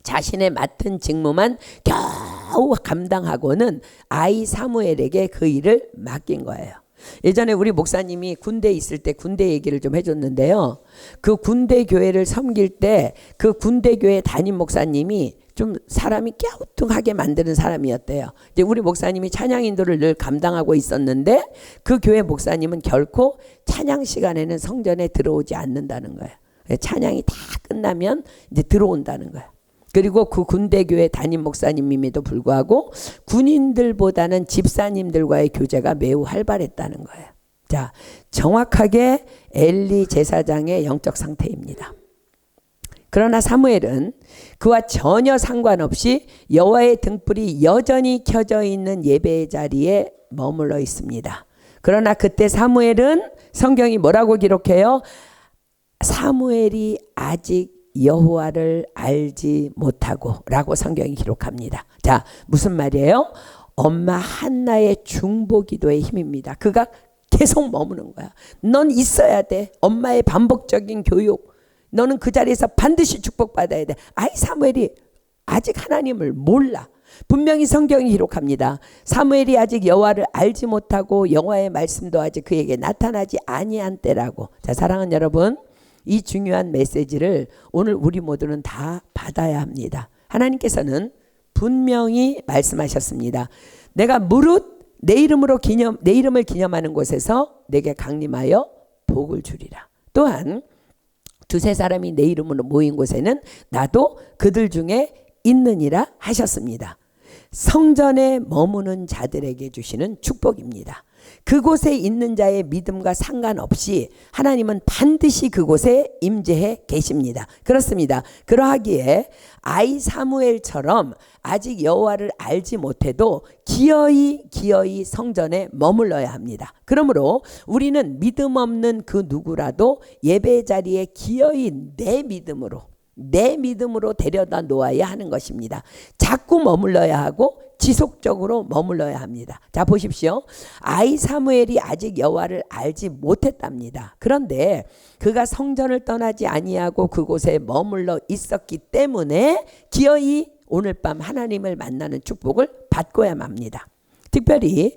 자신의 맡은 직무만 겨우 감당하고는 아이 사무엘에게 그 일을 맡긴 거예요. 예전에 우리 목사님이 군대에 있을 때 군대 얘기를 좀 해줬는데요. 그 군대 교회를 섬길 때 그 군대 교회 담임 목사님이 좀 사람이 갸우뚱하게 만드는 사람이었대요. 이제 우리 목사님이 찬양 인도를 늘 감당하고 있었는데 그 교회 목사님은 결코 찬양 시간에는 성전에 들어오지 않는다는 거예요. 찬양이 다 끝나면 이제 들어온다는 거예요. 그리고 그 군대교회 담임 목사님임에도 불구하고 군인들보다는 집사님들과의 교제가 매우 활발했다는 거예요. 자, 정확하게 엘리 제사장의 영적 상태입니다. 그러나 사무엘은 그와 전혀 상관없이 여호와의 등불이 여전히 켜져 있는 예배의 자리에 머물러 있습니다. 그러나 그때 사무엘은 성경이 뭐라고 기록해요? 사무엘이 아직 여호와를 알지 못하고 라고 성경이 기록합니다. 자, 무슨 말이에요? 엄마 한나의 중보기도의 힘입니다. 그가 계속 머무는 거야. 넌 있어야 돼. 엄마의 반복적인 교육. 너는 그 자리에서 반드시 축복받아야 돼. 아이 사무엘이 아직 하나님을 몰라. 분명히 성경이 기록합니다. 사무엘이 아직 여호와를 알지 못하고 여호와의 말씀도 아직 그에게 나타나지 아니한 때라고. 자, 사랑하는 여러분, 이 중요한 메시지를 오늘 우리 모두는 다 받아야 합니다. 하나님께서는 분명히 말씀하셨습니다. 내가 무릇 내 이름을 기념하는 곳에서 내게 강림하여 복을 주리라. 또한 두세 사람이 내 이름으로 모인 곳에는 나도 그들 중에 있느니라 하셨습니다. 성전에 머무는 자들에게 주시는 축복입니다. 그곳에 있는 자의 믿음과 상관없이 하나님은 반드시 그곳에 임재해 계십니다. 그렇습니다. 그러하기에 아이 사무엘처럼 아직 여호와를 알지 못해도 기어이 성전에 머물러야 합니다. 그러므로 우리는 믿음 없는 그 누구라도 예배 자리에 기어이 내 믿음으로 데려다 놓아야 하는 것입니다. 자꾸 머물러야 하고 지속적으로 머물러야 합니다. 자, 보십시오. 아이 사무엘이 아직 여호와를 알지 못했답니다. 그런데 그가 성전을 떠나지 아니하고 그곳에 머물러 있었기 때문에 기어이 오늘 밤 하나님을 만나는 축복을 받고야만 합니다. 특별히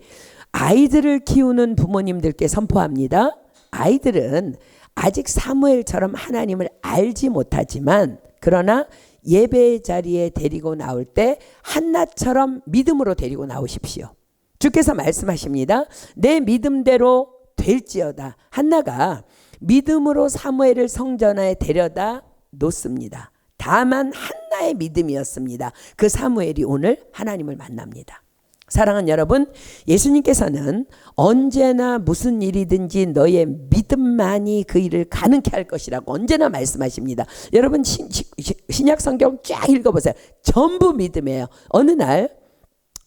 아이들을 키우는 부모님들께 선포합니다. 아이들은 아직 사무엘처럼 하나님을 알지 못하지만 그러나 예배 자리에 데리고 나올 때 한나처럼 믿음으로 데리고 나오십시오. 주께서 말씀하십니다. 내 믿음대로 될지어다. 한나가 믿음으로 사무엘을 성전에 데려다 놓습니다. 다만 한나의 믿음이었습니다. 그 사무엘이 오늘 하나님을 만납니다. 사랑하는 여러분, 예수님께서는 언제나 무슨 일이든지 너의 믿음만이 그 일을 가능케 할 것이라고 언제나 말씀하십니다. 여러분 신약 성경 쫙 읽어보세요. 전부 믿음이에요. 어느 날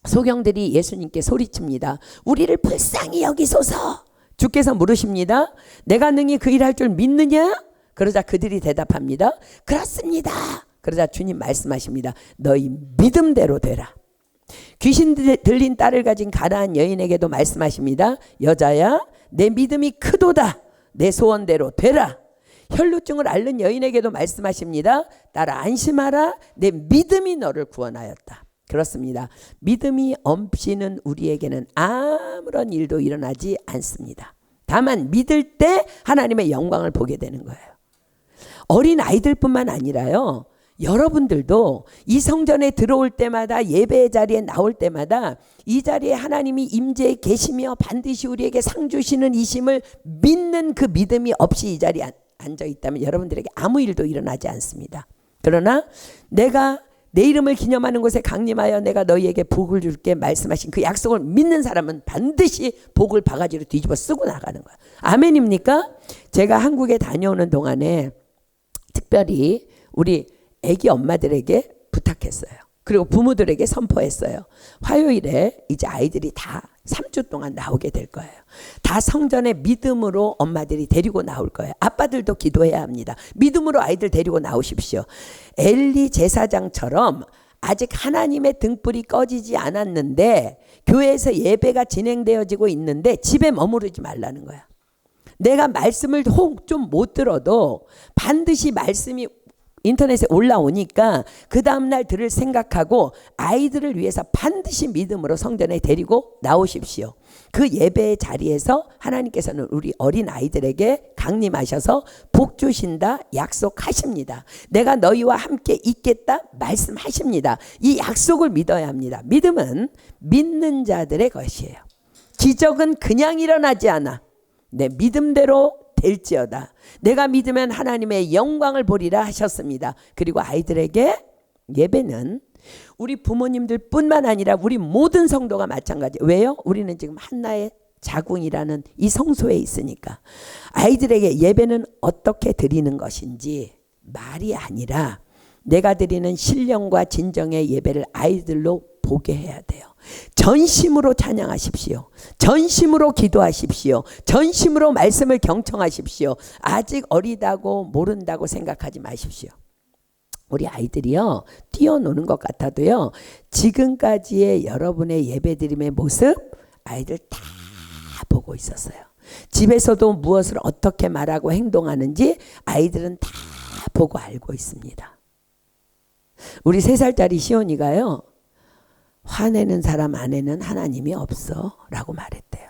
소경들이 예수님께 소리칩니다. 우리를 불쌍히 여기소서. 주께서 물으십니다. 내가 능히 그 일할 줄 믿느냐? 그러자 그들이 대답합니다. 그렇습니다. 그러자 주님 말씀하십니다. 너희 믿음대로 되라. 귀신 들린 딸을 가진 가나안 여인에게도 말씀하십니다. 여자야, 내 믿음이 크도다. 내 소원대로 되라. 혈루증을 앓는 여인에게도 말씀하십니다. 딸아 안심하라. 내 믿음이 너를 구원하였다. 그렇습니다. 믿음이 없이는 우리에게는 아무런 일도 일어나지 않습니다. 다만 믿을 때 하나님의 영광을 보게 되는 거예요. 어린 아이들뿐만 아니라요. 여러분들도 이 성전에 들어올 때마다 예배의 자리에 나올 때마다 이 자리에 하나님이 임재해 계시며 반드시 우리에게 상 주시는 이심을 믿는 그 믿음이 없이 이 자리에 앉아 있다면 여러분들에게 아무 일도 일어나지 않습니다. 그러나 내가 내 이름을 기념하는 곳에 강림하여 내가 너희에게 복을 줄게 말씀하신 그 약속을 믿는 사람은 반드시 복을 바가지로 뒤집어 쓰고 나가는 거예요. 아멘입니까? 제가 한국에 다녀오는 동안에 특별히 우리 애기 엄마들에게 부탁했어요. 그리고 부모들에게 선포했어요. 화요일에 이제 아이들이 다 3주 동안 나오게 될 거예요. 다 성전에 믿음으로 엄마들이 데리고 나올 거예요. 아빠들도 기도해야 합니다. 믿음으로 아이들 데리고 나오십시오. 엘리 제사장처럼 아직 하나님의 등불이 꺼지지 않았는데 교회에서 예배가 진행되어지고 있는데 집에 머무르지 말라는 거야. 내가 말씀을 혹 좀 못 들어도 반드시 말씀이 인터넷에 올라오니까 그 다음날 들을 생각하고 아이들을 위해서 반드시 믿음으로 성전에 데리고 나오십시오. 그 예배의 자리에서 하나님께서는 우리 어린 아이들에게 강림하셔서 복 주신다 약속하십니다. 내가 너희와 함께 있겠다 말씀하십니다. 이 약속을 믿어야 합니다. 믿음은 믿는 자들의 것이에요. 기적은 그냥 일어나지 않아. 내 믿음대로 될지어다. 내가 믿으면 하나님의 영광을 보리라 하셨습니다. 그리고 아이들에게 예배는 우리 부모님들 뿐만 아니라 우리 모든 성도가 마찬가지. 왜요? 우리는 지금 한나의 자궁이라는 이 성소에 있으니까. 아이들에게 예배는 어떻게 드리는 것인지 말이 아니라 내가 드리는 신령과 진정의 예배를 아이들로 보게 해야 돼요. 전심으로 찬양하십시오. 전심으로 기도하십시오. 전심으로 말씀을 경청하십시오. 아직 어리다고 모른다고 생각하지 마십시오. 우리 아이들이요, 뛰어노는 것 같아도요, 지금까지의 여러분의 예배드림의 모습 아이들 다 보고 있었어요. 집에서도 무엇을 어떻게 말하고 행동하는지 아이들은 다 보고 알고 있습니다. 우리 3살짜리 시온이가요, 화내는 사람 안에는 하나님이 없어 라고 말했대요.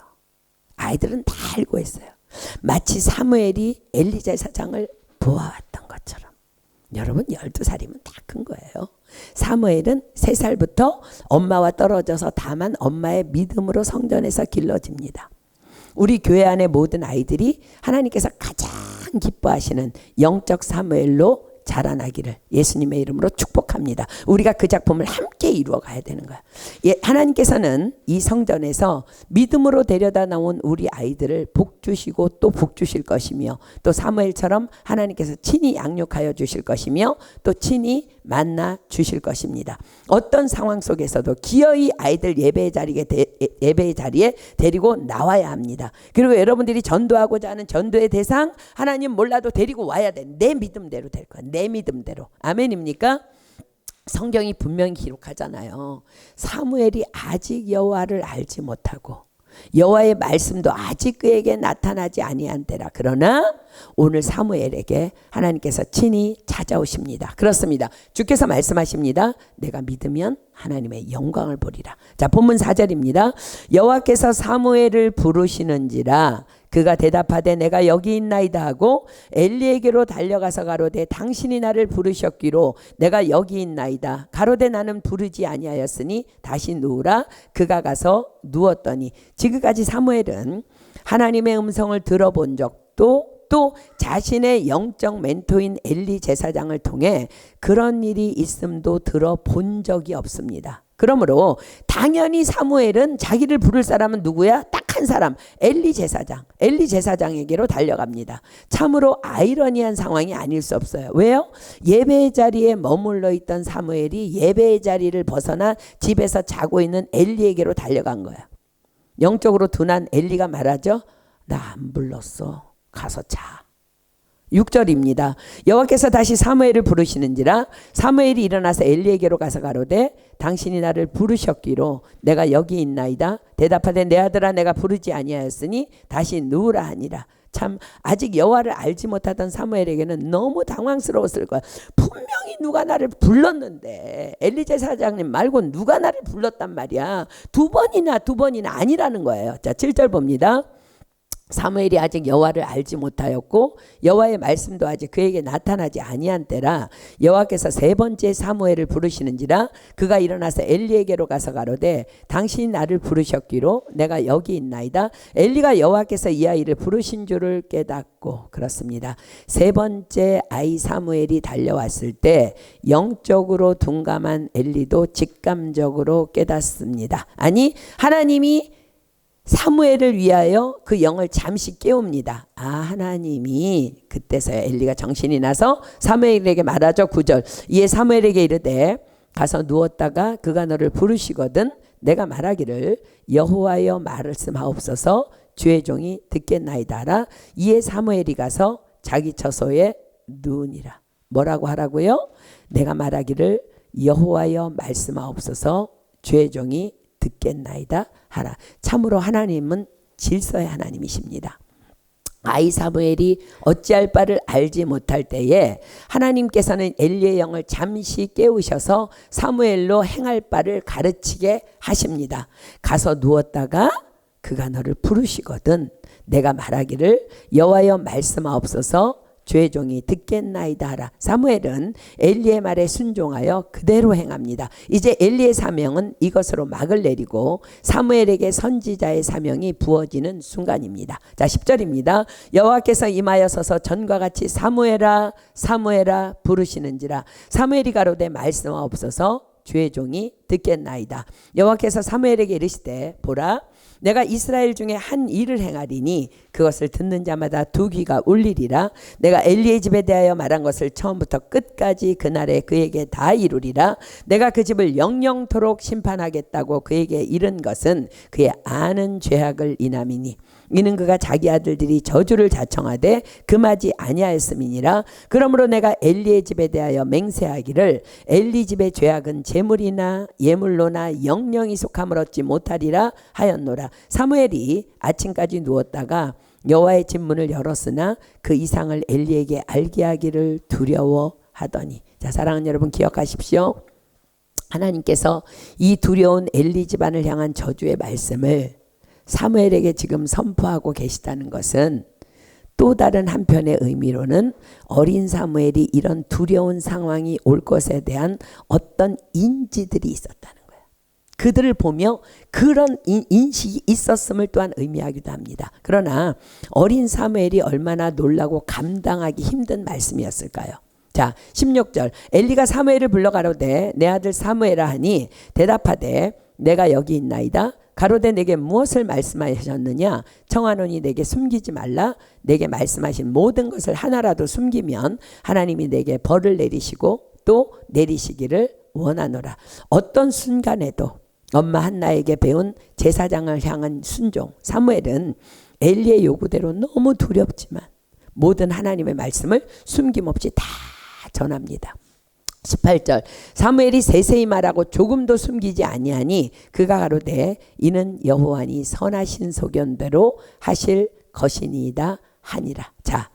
아이들은 다 알고 있어요. 마치 사무엘이 엘리 제사장을 보아왔던 것처럼. 여러분 12살이면 다 큰 거예요. 사무엘은 3살부터 엄마와 떨어져서 다만 엄마의 믿음으로 성전에서 길러집니다. 우리 교회 안의 모든 아이들이 하나님께서 가장 기뻐하시는 영적 사무엘로 자라나기를 예수님의 이름으로 축복합니다. 우리가 그 작품을 함께 이루어 가야 되는 거야. 하나님께서는 이 성전에서 믿음으로 데려다 나온 우리 아이들을 복 주시고 또 복 주실 것이며, 또 사무엘처럼 하나님께서 친히 양육하여 주실 것이며, 또 친히 만나 주실 것입니다. 어떤 상황 속에서도 기어이 아이들 예배의 자리에 데리고 나와야 합니다. 그리고 여러분들이 전도하고자 하는 전도의 대상 하나님 몰라도 데리고 와야 돼. 내 믿음대로 될 거야. 내 믿음대로. 아멘입니까? 성경이 분명히 기록하잖아요. 사무엘이 아직 여호와를 알지 못하고 여호와의 말씀도 아직 그에게 나타나지 아니한 때라. 그러나 오늘 사무엘에게 하나님께서 친히 찾아오십니다. 그렇습니다. 주께서 말씀하십니다. 내가 믿으면 하나님의 영광을 보리라. 자, 본문 4절입니다. 여호와께서 사무엘을 부르시는지라 그가 대답하되 내가 여기 있나이다 하고 엘리에게로 달려가서 가로되 당신이 나를 부르셨기로 내가 여기 있나이다. 가로되 나는 부르지 아니하였으니 다시 누우라. 그가 가서 누웠더니, 지금까지 사무엘은 하나님의 음성을 들어본 적도 또 자신의 영적 멘토인 엘리 제사장을 통해 그런 일이 있음도 들어본 적이 없습니다. 그러므로 당연히 사무엘은 자기를 부를 사람은 누구야? 딱 한 사람, 엘리 제사장에게로 달려갑니다. 참으로 아이러니한 상황이 아닐 수 없어요. 왜요? 예배의 자리에 머물러 있던 사무엘이 예배의 자리를 벗어나 집에서 자고 있는 엘리에게로 달려간 거야. 영적으로 둔한 엘리가 말하죠. 나 안 불렀어. 가서 자. 6절입니다. 여호와께서 다시 사무엘을 부르시는지라 사무엘이 일어나서 엘리에게로 가서 가로되 당신이 나를 부르셨기로 내가 여기 있나이다. 대답하되 내 아들아 내가 부르지 아니하였으니 다시 누우라 하니라. 참 아직 여호와를 알지 못하던 사무엘에게는 너무 당황스러웠을 거야. 분명히 누가 나를 불렀는데 엘리 제사장님 말고 누가 나를 불렀단 말이야. 두 번이나 아니라는 거예요. 자, 7절 봅니다. 사무엘이 아직 여호와를 알지 못하였고 여호와의 말씀도 아직 그에게 나타나지 아니한 때라 여호와께서 3번째 사무엘을 부르시는지라 그가 일어나서 엘리에게로 가서 가로되 당신이 나를 부르셨기로 내가 여기 있나이다. 엘리가 여호와께서 이 아이를 부르신 줄을 깨닫고, 그렇습니다. 3번째 아이 사무엘이 달려왔을 때 영적으로 둔감한 엘리도 직감적으로 깨닫습니다. 아니, 하나님이 사무엘을 위하여 그 영을 잠시 깨웁니다. 아, 하나님이 그때서야 엘리가 정신이 나서 사무엘에게 말하죠. 9절. 이에 사무엘에게 이르되 가서 누웠다가 그가 너를 부르시거든 내가 말하기를 여호와여 말씀하옵소서 주의 종이 듣겠나이다 하라. 이에 사무엘이 가서 자기 처소에 누우니라. 뭐라고 하라고요? 내가 말하기를 여호와여 말씀하옵소서 주의 종이 듣겠나이다 하라. 참으로 하나님은 질서의 하나님이십니다. 아이 사무엘이 어찌할 바를 알지 못할 때에 하나님께서는 엘리의 영을 잠시 깨우셔서 사무엘로 행할 바를 가르치게 하십니다. 가서 누웠다가 그가 너를 부르시거든 내가 말하기를 여호와여 말씀하옵소서 주의 종이 듣겠나이다 하라. 사무엘은 엘리의 말에 순종하여 그대로 행합니다. 이제 엘리의 사명은 이것으로 막을 내리고 사무엘에게 선지자의 사명이 부어지는 순간입니다. 자 10절입니다. 여호와께서 임하여서서 전과 같이 사무엘아 사무엘아 부르시는지라. 사무엘이 가로되 말씀하옵소서 주의 종이 듣겠나이다. 여호와께서 사무엘에게 이르시되 보라 내가 이스라엘 중에 한 일을 행하리니 그것을 듣는 자마다 두 귀가 울리리라. 내가 엘리의 집에 대하여 말한 것을 처음부터 끝까지 그날에 그에게 다 이루리라. 내가 그 집을 영영토록 심판하겠다고 그에게 이른 것은 그의 아는 죄악을 인함이니 이는 그가 자기 아들들이 저주를 자청하되 금하지 아니하였음이니라. 그러므로 내가 엘리의 집에 대하여 맹세하기를 엘리 집의 죄악은 제물이나 예물로나 영영이 속함을 얻지 못하리라 하였노라. 사무엘이 아침까지 누웠다가 여호와의 집 문을 열었으나 그 이상을 엘리에게 알게 하기를 두려워하더니. 자 사랑하는 여러분 기억하십시오. 하나님께서 이 두려운 엘리 집안을 향한 저주의 말씀을 사무엘에게 지금 선포하고 계시다는 것은 또 다른 한편의 의미로는 어린 사무엘이 이런 두려운 상황이 올 것에 대한 어떤 인지들이 있었다는 거예요. 그들을 보며 그런 인식이 있었음을 또한 의미하기도 합니다. 그러나 어린 사무엘이 얼마나 놀라고 감당하기 힘든 말씀이었을까요? 자 16절 엘리가 사무엘을 불러 가로되 내 아들 사무엘아 하니 대답하되 내가 여기 있나이다. 가로되 내게 무엇을 말씀하셨느냐. 청하노니 내게 숨기지 말라. 내게 말씀하신 모든 것을 하나라도 숨기면 하나님이 내게 벌을 내리시고 또 내리시기를 원하노라. 어떤 순간에도 엄마 한나에게 배운 제사장을 향한 순종. 사무엘은 엘리의 요구대로 너무 두렵지만 모든 하나님의 말씀을 숨김없이 다 전합니다. 18절 사무엘이 세세히 말하고 조금도 숨기지 아니하니 그가 가로되 이는 여호와니 선하신 소견대로 하실 것이니이다 하니라. 자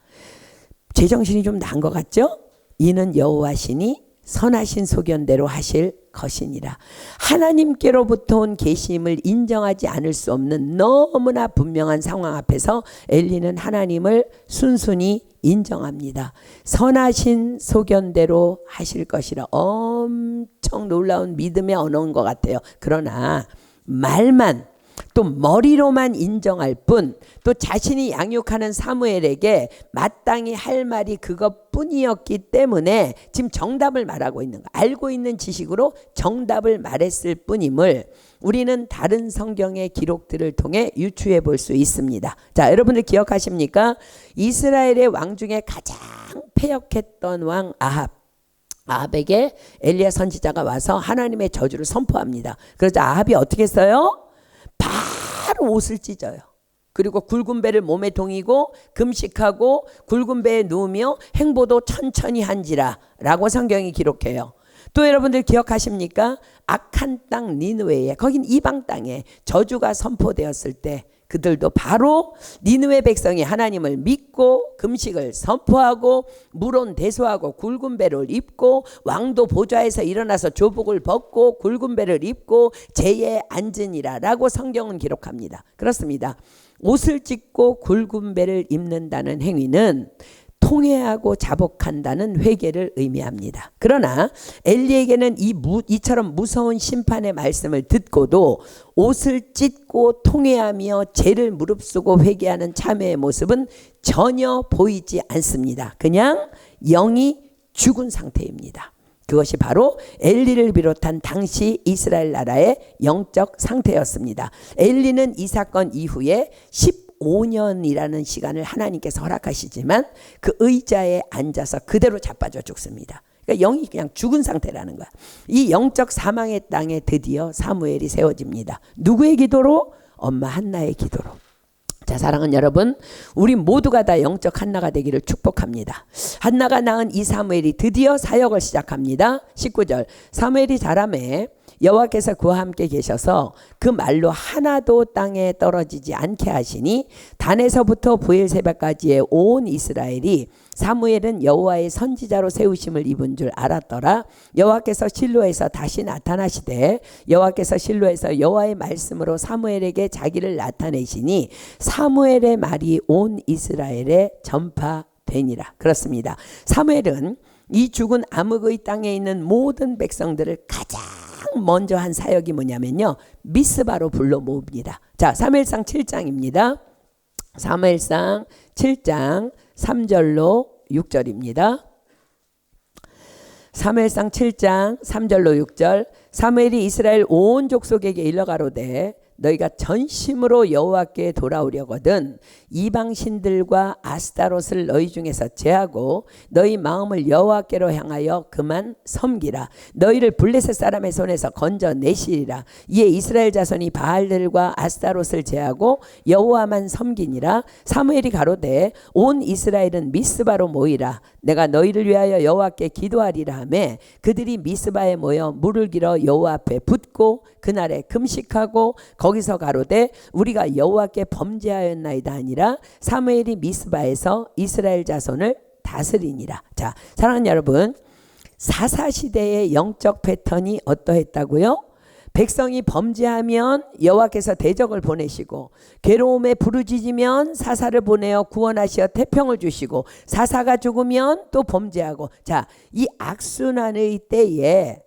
제정신이 좀 난 것 같죠? 이는 여호와시니 선하신 소견대로 하실 것이니라. 하나님께로부터 온 계시임을 인정하지 않을 수 없는 너무나 분명한 상황 앞에서 엘리는 하나님을 순순히 인정합니다. 선하신 소견대로 하실 것이라. 엄청 놀라운 믿음의 언어인 것 같아요. 그러나 말만 또 머리로만 인정할 뿐 또 자신이 양육하는 사무엘에게 마땅히 할 말이 그것뿐이었기 때문에 지금 정답을 말하고 있는 거, 알고 있는 지식으로 정답을 말했을 뿐임을 우리는 다른 성경의 기록들을 통해 유추해 볼 수 있습니다. 자, 여러분들 기억하십니까? 이스라엘의 왕 중에 가장 패역했던 왕 아합에게 엘리야 선지자가 와서 하나님의 저주를 선포합니다. 그러자 아합이 어떻게 했어요? 바로 옷을 찢어요. 그리고 굵은 배를 몸에 동이고 금식하고 굵은 배에 누우며 행보도 천천히 한지라 라고 성경이 기록해요. 또 여러분들 기억하십니까? 악한 땅 니느웨에, 거긴 이방 땅에 저주가 선포되었을 때 그들도 바로 니느웨 백성이 하나님을 믿고 금식을 선포하고 물온 대소하고 굵은 배를 입고 왕도 보좌에서 일어나서 조복을 벗고 굵은 배를 입고 제에 앉으니라 라고 성경은 기록합니다. 그렇습니다. 옷을 찢고 굵은 배를 입는다는 행위는 통회하고 자복한다는 회개를 의미합니다. 그러나 엘리에게는 이처럼 무서운 심판의 말씀을 듣고도 옷을 찢고 통회하며 죄를 무릅쓰고 회개하는 참회의 모습은 전혀 보이지 않습니다. 그냥 영이 죽은 상태입니다. 그것이 바로 엘리를 비롯한 당시 이스라엘 나라의 영적 상태였습니다. 엘리는 이 사건 이후에 15년이라는 시간을 하나님께서 허락하시지만 그 의자에 앉아서 그대로 자빠져 죽습니다. 그러니까 영이 그냥 죽은 상태라는 거야. 이 영적 사망의 땅에 드디어 사무엘이 세워집니다. 누구의 기도로? 엄마 한나의 기도로. 자, 사랑하는 여러분, 우리 모두가 다 영적 한나가 되기를 축복합니다. 한나가 낳은 이 사무엘이 드디어 사역을 시작합니다. 19절 사무엘이 자라매 여호와께서 그와 함께 계셔서 그 말로 하나도 땅에 떨어지지 않게 하시니 단에서부터 브엘세바까지의 온 이스라엘이 사무엘은 여호와의 선지자로 세우심을 입은 줄 알았더라. 여호와께서 실로에서 다시 나타나시되 여호와께서 실로에서 여호와의 말씀으로 사무엘에게 자기를 나타내시니 사무엘의 말이 온 이스라엘에 전파되니라. 그렇습니다. 사무엘은 이 죽은 아므그의 땅에 있는 모든 백성들을 가장 먼저 한 사역이 뭐냐면요, 미스바로 불러 모읍니다. 자, 사무엘상 7장입니다. 사무엘상 7장 3절로 6절입니다. 사무엘상 7장 3절로 6절. 사무엘이 이스라엘 온 족속에게 일러가로되 너희가 전심으로 여호와께 돌아오려거든 이방 신들과 아스타롯을 너희 중에서 제하고 너희 마음을 여호와께로 향하여 그만 섬기라. 너희를 블레셋 사람의 손에서 건져내시리라. 이에 이스라엘 자손이 바알들과 아스타롯을 제하고 여호와만 섬기니라. 사무엘이 가로되 온 이스라엘은 미스바로 모이라. 내가 너희를 위하여 여호와께 기도하리라 하매 그들이 미스바에 모여 물을 길어 여호와 앞에 붓고 그날에 금식하고 거기서 가로되 우리가 여호와께 범죄하였나이다 하니라. 사무엘이 미스바에서 이스라엘 자손을 다스리니라. 자, 사랑하는 여러분, 사사시대의 영적 패턴이 어떠했다고요? 백성이 범죄하면 여호와께서 대적을 보내시고 괴로움에 부르짖으면 사사를 보내어 구원하시어 태평을 주시고 사사가 죽으면 또 범죄하고, 자, 이 악순환의 때에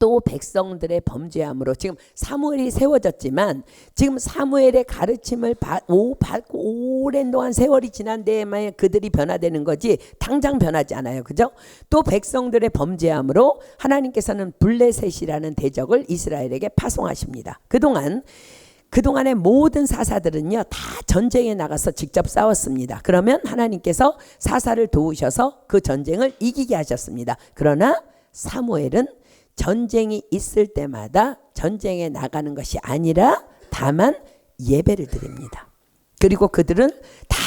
또 백성들의 범죄함으로 지금 사무엘이 세워졌지만 지금 사무엘의 가르침을 받고 오랜 동안 세월이 지난 데에만 그들이 변화되는 거지 당장 변하지 않아요. 그죠? 또 백성들의 범죄함으로 하나님께서는 블레셋이라는 대적을 이스라엘에게 파송하십니다. 그동안의 모든 사사들은요 다 전쟁에 나가서 직접 싸웠습니다. 그러면 하나님께서 사사를 도우셔서 그 전쟁을 이기게 하셨습니다. 그러나 사무엘은 전쟁이 있을 때마다 전쟁에 나가는 것이 아니라 다만 예배를 드립니다. 그리고 그들은 다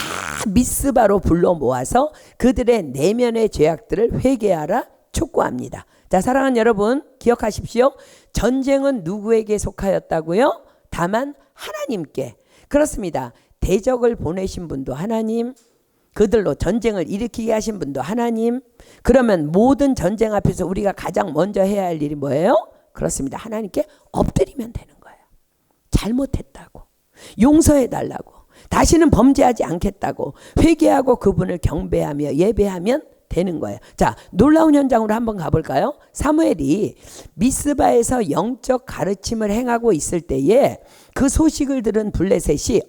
미스바로 불러 모아서 그들의 내면의 죄악들을 회개하라 촉구합니다. 자, 사랑하는 여러분, 기억하십시오. 전쟁은 누구에게 속하였다고요? 다만 하나님께. 그렇습니다. 대적을 보내신 분도 하나님, 그들로 전쟁을 일으키게 하신 분도 하나님. 그러면 모든 전쟁 앞에서 우리가 가장 먼저 해야 할 일이 뭐예요? 그렇습니다. 하나님께 엎드리면 되는 거예요. 잘못했다고, 용서해 달라고, 다시는 범죄하지 않겠다고 회개하고 그분을 경배하며 예배하면 되는 거예요. 자, 놀라운 현장으로 한번 가볼까요? 사무엘이 미스바에서 영적 가르침을 행하고 있을 때에 그 소식을 들은 블레셋이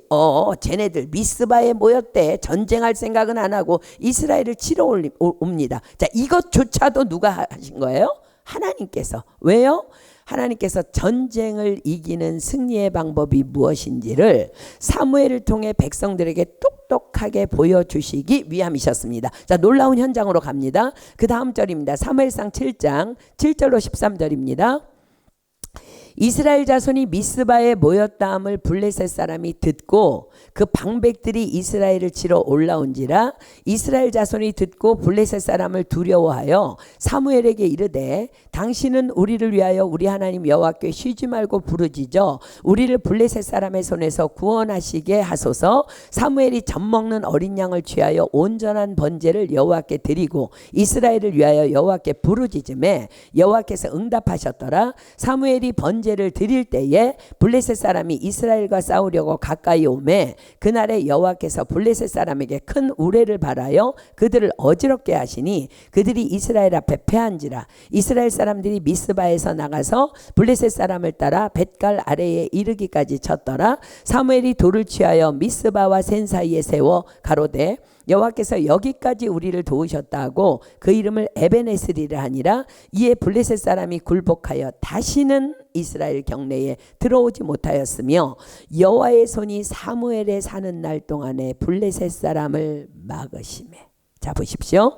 쟤네들 미스바에 모였대. 전쟁할 생각은 안 하고 이스라엘을 치러 옵니다. 자, 이것조차도 누가 하신 거예요? 하나님께서. 왜요? 하나님께서 전쟁을 이기는 승리의 방법이 무엇인지를 사무엘을 통해 백성들에게 똑똑하게 보여주시기 위함이셨습니다. 자, 놀라운 현장으로 갑니다. 그 다음 절입니다. 사무엘상 7장 7절로 13절입니다. 이스라엘 자손이 미스바에 모였다함을 블레셋 사람이 듣고 그 방백들이 이스라엘을 치러 올라온지라 이스라엘 자손이 듣고 블레셋 사람을 두려워하여 사무엘에게 이르되 당신은 우리를 위하여 우리 하나님 여호와께 쉬지 말고 부르짖어 우리를 블레셋 사람의 손에서 구원하시게 하소서. 사무엘이 젖먹는 어린 양을 취하여 온전한 번제를 여호와께 드리고 이스라엘을 위하여 여호와께 부르짖음에 여호와께서 응답하셨더라. 사무엘이 번제를 드릴 때에 블레셋 사람이 이스라엘과 싸우려고 가까이 오매 그날에 여호와께서 블레셋 사람에게 큰 우레를 발하여 그들을 어지럽게 하시니 그들이 이스라엘 앞에 패한지라. 이스라엘 사람들이 미스바에서 나가서 블레셋 사람을 따라 벳갈 아래에 이르기까지 쳤더라. 사무엘이 돌을 취하여 미스바와 센 사이에 세워 가로되 여호와께서 여기까지 우리를 도우셨다 하고 그 이름을 에베네스리라 하니라. 이에 블레셋 사람이 굴복하여 다시는 이스라엘 경내에 들어오지 못하였으며 여호와의 손이 사무엘에 사는 날 동안에 블레셋 사람을 막으시매. 자, 보십시오.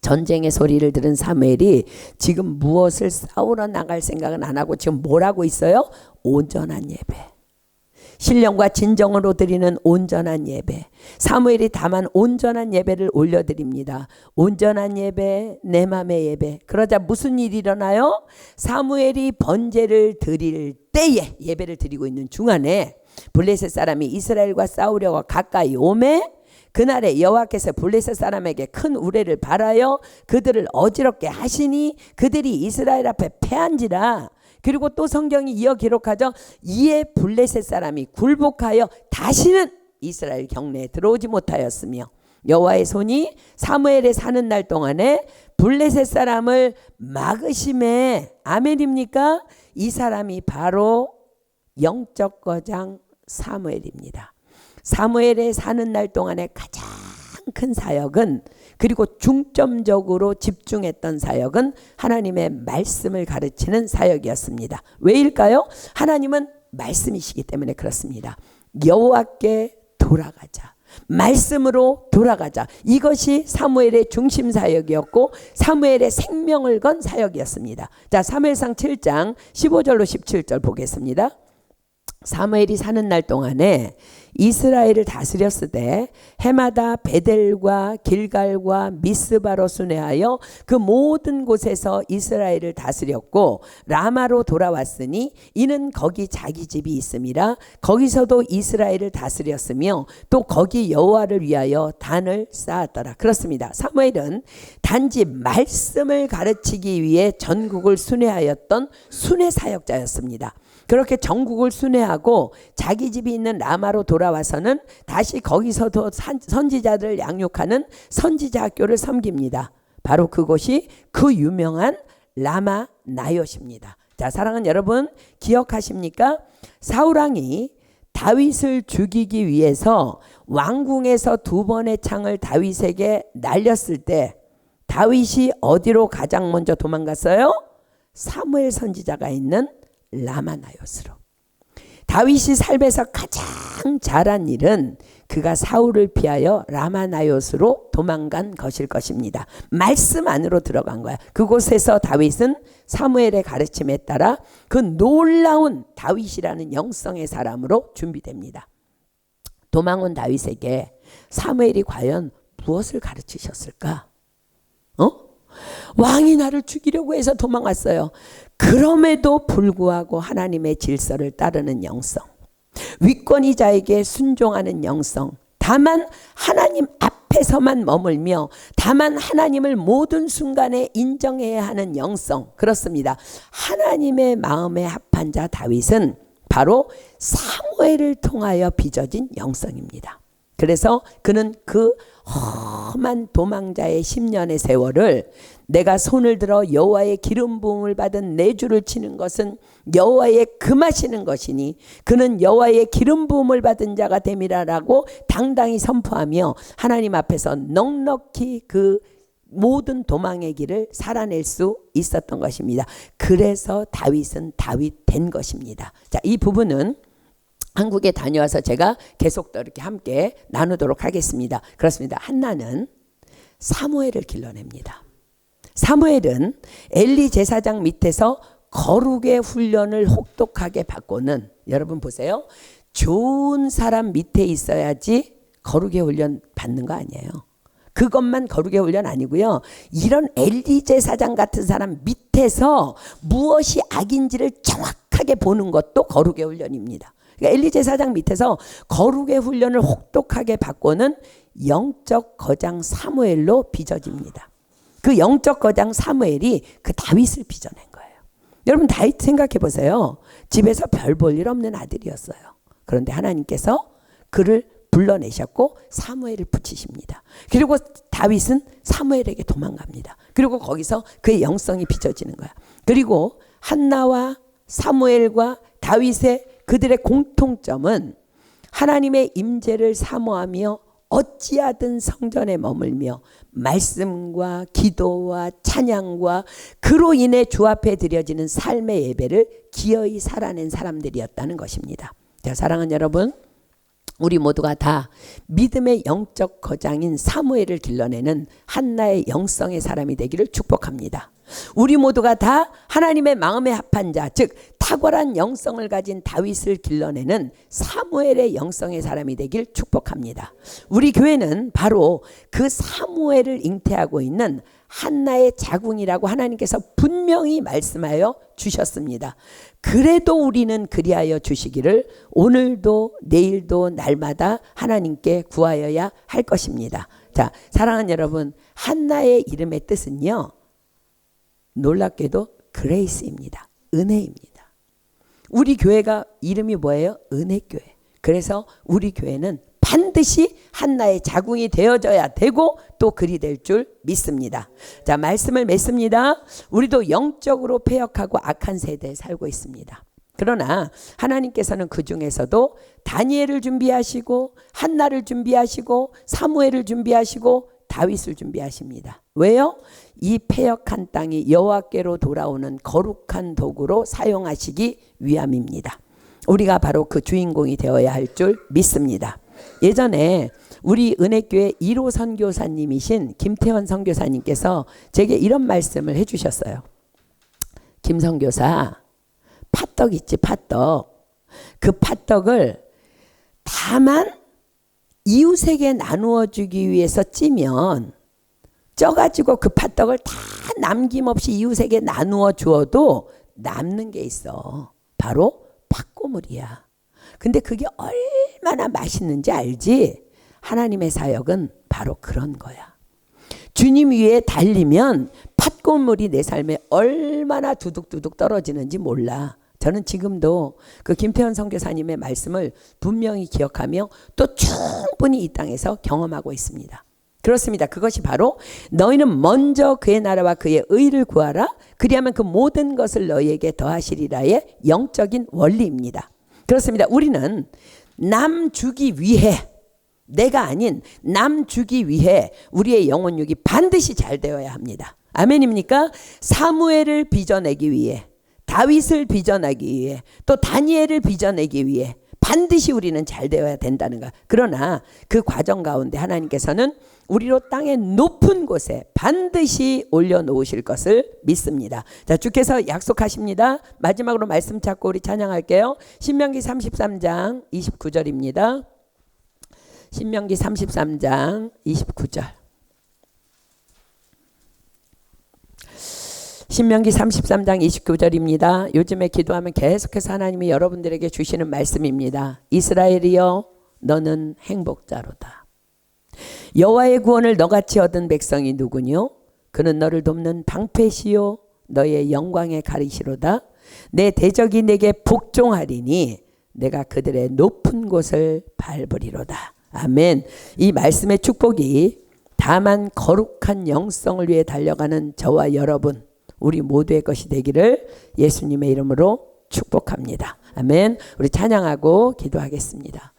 전쟁의 소리를 들은 사무엘이 지금 무엇을 싸우러 나갈 생각은 안 하고 지금 뭘 하고 있어요? 온전한 예배, 신령과 진정으로 드리는 온전한 예배. 사무엘이 다만 온전한 예배를 올려드립니다. 온전한 예배, 내 맘의 예배. 그러자 무슨 일이 일어나요? 사무엘이 번제를 드릴 때에, 예배를 드리고 있는 중간에 블레셋 사람이 이스라엘과 싸우려고 가까이 오매 그날에 여호와께서 블레셋 사람에게 큰 우레를 발하여 그들을 어지럽게 하시니 그들이 이스라엘 앞에 패한지라. 그리고 또 성경이 이어 기록하죠. 이에 블레셋 사람이 굴복하여 다시는 이스라엘 경내에 들어오지 못하였으며 여호와의 손이 사무엘에 사는 날 동안에 블레셋 사람을 막으심에, 아멘입니까? 이 사람이 바로 영적 거장 사무엘입니다. 사무엘에 사는 날 동안에 가장 큰 사역은, 그리고 중점적으로 집중했던 사역은 하나님의 말씀을 가르치는 사역이었습니다. 왜일까요? 하나님은 말씀이시기 때문에 그렇습니다. 여호와께 돌아가자, 말씀으로 돌아가자. 이것이 사무엘의 중심 사역이었고 사무엘의 생명을 건 사역이었습니다. 자, 사무엘상 7장 15절로 17절 보겠습니다. 사무엘이 사는 날 동안에 이스라엘을 다스렸으되 해마다 베델과 길갈과 미스바로 순회하여 그 모든 곳에서 이스라엘을 다스렸고 라마로 돌아왔으니 이는 거기 자기 집이 있음이라. 거기서도 이스라엘을 다스렸으며 또 거기 여호와를 위하여 단을 쌓았더라. 그렇습니다. 사무엘은 단지 말씀을 가르치기 위해 전국을 순회하였던 순회 사역자였습니다. 그렇게 전국을 순회하고 자기 집이 있는 라마로 돌아와서는 다시 거기서도 선지자들을 양육하는 선지자 학교를 섬깁니다. 바로 그곳이 그 유명한 라마 나옅입니다. 자, 사랑하는 여러분, 기억하십니까? 사울왕이 다윗을 죽이기 위해서 왕궁에서 2번의 창을 다윗에게 날렸을 때 다윗이 어디로 가장 먼저 도망갔어요? 사무엘 선지자가 있는 라마 나옅으로. 다윗이 삶에서 가장 잘한 일은 그가 사울을 피하여 라마 나옅으로 도망간 것일 것입니다. 말씀 안으로 들어간 거야. 그곳에서 다윗은 사무엘의 가르침에 따라 그 놀라운 다윗이라는 영성의 사람으로 준비됩니다. 도망온 다윗에게 사무엘이 과연 무엇을 가르치셨을까? 왕이 나를 죽이려고 해서 도망왔어요. 그럼에도 불구하고 하나님의 질서를 따르는 영성, 위권위자에게 순종하는 영성, 다만 하나님 앞에서만 머물며 다만 하나님을 모든 순간에 인정해야 하는 영성. 그렇습니다. 하나님의 마음에 합한 자 다윗은 바로 사무엘을 통하여 빚어진 영성입니다. 그래서 그는 그 험한 도망자의 10년의 세월을 내가 손을 들어 여호와의 기름 부음을 받은 내 주를 치는 것은 여호와의 금하시는 것이니 그는 여호와의 기름 부음을 받은 자가 됨이라라고 당당히 선포하며 하나님 앞에서 넉넉히 그 모든 도망의 길을 살아낼 수 있었던 것입니다. 그래서 다윗은 다윗 된 것입니다. 자, 이 부분은 한국에 다녀와서 제가 계속 또 이렇게 함께 나누도록 하겠습니다. 그렇습니다. 한나는 사무엘을 길러냅니다. 사무엘은 엘리 제사장 밑에서 거룩의 훈련을 혹독하게 받고는, 여러분 보세요, 좋은 사람 밑에 있어야지 거룩의 훈련 받는 거 아니에요. 그것만 거룩의 훈련 아니고요. 이런 엘리 제사장 같은 사람 밑에서 무엇이 악인지를 정확하게 보는 것도 거룩의 훈련입니다. 그러니까 엘리 제사장 밑에서 거룩의 훈련을 혹독하게 받고는 영적 거장 사무엘로 빚어집니다. 그 영적 거장 사무엘이 그 다윗을 빚어낸 거예요. 여러분, 다윗 생각해 보세요. 집에서 별 볼 일 없는 아들이었어요. 그런데 하나님께서 그를 불러내셨고 사무엘을 붙이십니다. 그리고 다윗은 사무엘에게 도망갑니다. 그리고 거기서 그의 영성이 빚어지는 거야. 그리고 한나와 사무엘과 다윗의 그들의 공통점은 하나님의 임재를 사모하며 어찌하든 성전에 머물며 말씀과 기도와 찬양과 그로 인해 주 앞에 드려지는 삶의 예배를 기어이 살아낸 사람들이었다는 것입니다. 자, 사랑하는 여러분, 우리 모두가 다 믿음의 영적 거장인 사무엘을 길러내는 한나의 영성의 사람이 되기를 축복합니다. 우리 모두가 다 하나님의 마음에 합한 자, 즉 탁월한 영성을 가진 다윗을 길러내는 사무엘의 영성의 사람이 되길 축복합니다. 우리 교회는 바로 그 사무엘을 잉태하고 있는 한나의 자궁이라고 하나님께서 분명히 말씀하여 주셨습니다. 그래도 우리는 그리하여 주시기를 오늘도 내일도 날마다 하나님께 구하여야 할 것입니다. 자, 사랑하는 여러분, 한나의 이름의 뜻은요, 놀랍게도 그레이스입니다. 은혜입니다. 우리 교회가 이름이 뭐예요? 은혜교회. 그래서 우리 교회는 반드시 한나의 자궁이 되어져야 되고 또 그리 될 줄 믿습니다. 자, 말씀을 맺습니다. 우리도 영적으로 패역하고 악한 세대에 살고 있습니다. 그러나 하나님께서는 그 중에서도 다니엘을 준비하시고 한나를 준비하시고 사무엘을 준비하시고 다윗을 준비하십니다. 왜요? 이 패역한 땅이 여호와께로 돌아오는 거룩한 도구로 사용하시기 위함입니다. 우리가 바로 그 주인공이 되어야 할 줄 믿습니다. 예전에 우리 은혜교회 1호 선교사님이신 김태원 선교사님께서 제게 이런 말씀을 해주셨어요. 김 선교사, 팥떡 있지, 팥떡. 그 팥떡을 다만 이웃에게 나누어 주기 위해서 찌면, 쪄가지고 그 팥떡을 다 남김없이 이웃에게 나누어 주어도 남는 게 있어. 바로 팥고물이야. 근데 그게 얼마나 맛있는지 알지? 하나님의 사역은 바로 그런 거야. 주님 위에 달리면 팥고물이 내 삶에 얼마나 두둑두둑 떨어지는지 몰라. 저는 지금도 그 김태현 선교사님의 말씀을 분명히 기억하며 또 충분히 이 땅에서 경험하고 있습니다. 그렇습니다. 그것이 바로 너희는 먼저 그의 나라와 그의 의를 구하라. 그리하면 그 모든 것을 너희에게 더하시리라의 영적인 원리입니다. 그렇습니다. 우리는 남 주기 위해, 내가 아닌 남 주기 위해 우리의 영혼육이 반드시 잘 되어야 합니다. 아멘입니까? 사무엘을 빚어내기 위해, 다윗을 빚어내기 위해, 또 다니엘을 빚어내기 위해 반드시 우리는 잘 되어야 된다는 것. 그러나 그 과정 가운데 하나님께서는 우리로 땅의 높은 곳에 반드시 올려놓으실 것을 믿습니다. 자, 주께서 약속하십니다. 마지막으로 말씀 찾고 우리 찬양할게요. 신명기 33장 29절입니다. 신명기 33장 29절. 신명기 33장 29절입니다. 요즘에 기도하면 계속해서 하나님이 여러분들에게 주시는 말씀입니다. 이스라엘이여, 너는 행복자로다. 여호와의 구원을 너같이 얻은 백성이 누구뇨? 그는 너를 돕는 방패시요 너의 영광의 가리시로다. 내 대적이 내게 복종하리니 내가 그들의 높은 곳을 밟으리로다. 아멘. 이 말씀의 축복이 다만 거룩한 영성을 위해 달려가는 저와 여러분, 우리 모두의 것이 되기를 예수님의 이름으로 축복합니다. 아멘. 우리 찬양하고 기도하겠습니다.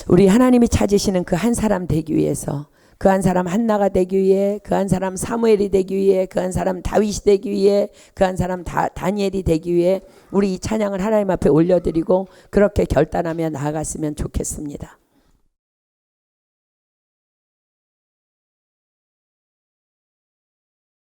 우리 하나님이 찾으시는 그 한 사람 되기 위해서, 그 한 사람 한나가 되기 위해, 그 한 사람 사무엘이 되기 위해, 그 한 사람 다윗이 되기 위해, 그 한 사람 다니엘이 되기 위해 우리 이 찬양을 하나님 앞에 올려드리고 그렇게 결단하며 나아갔으면 좋겠습니다.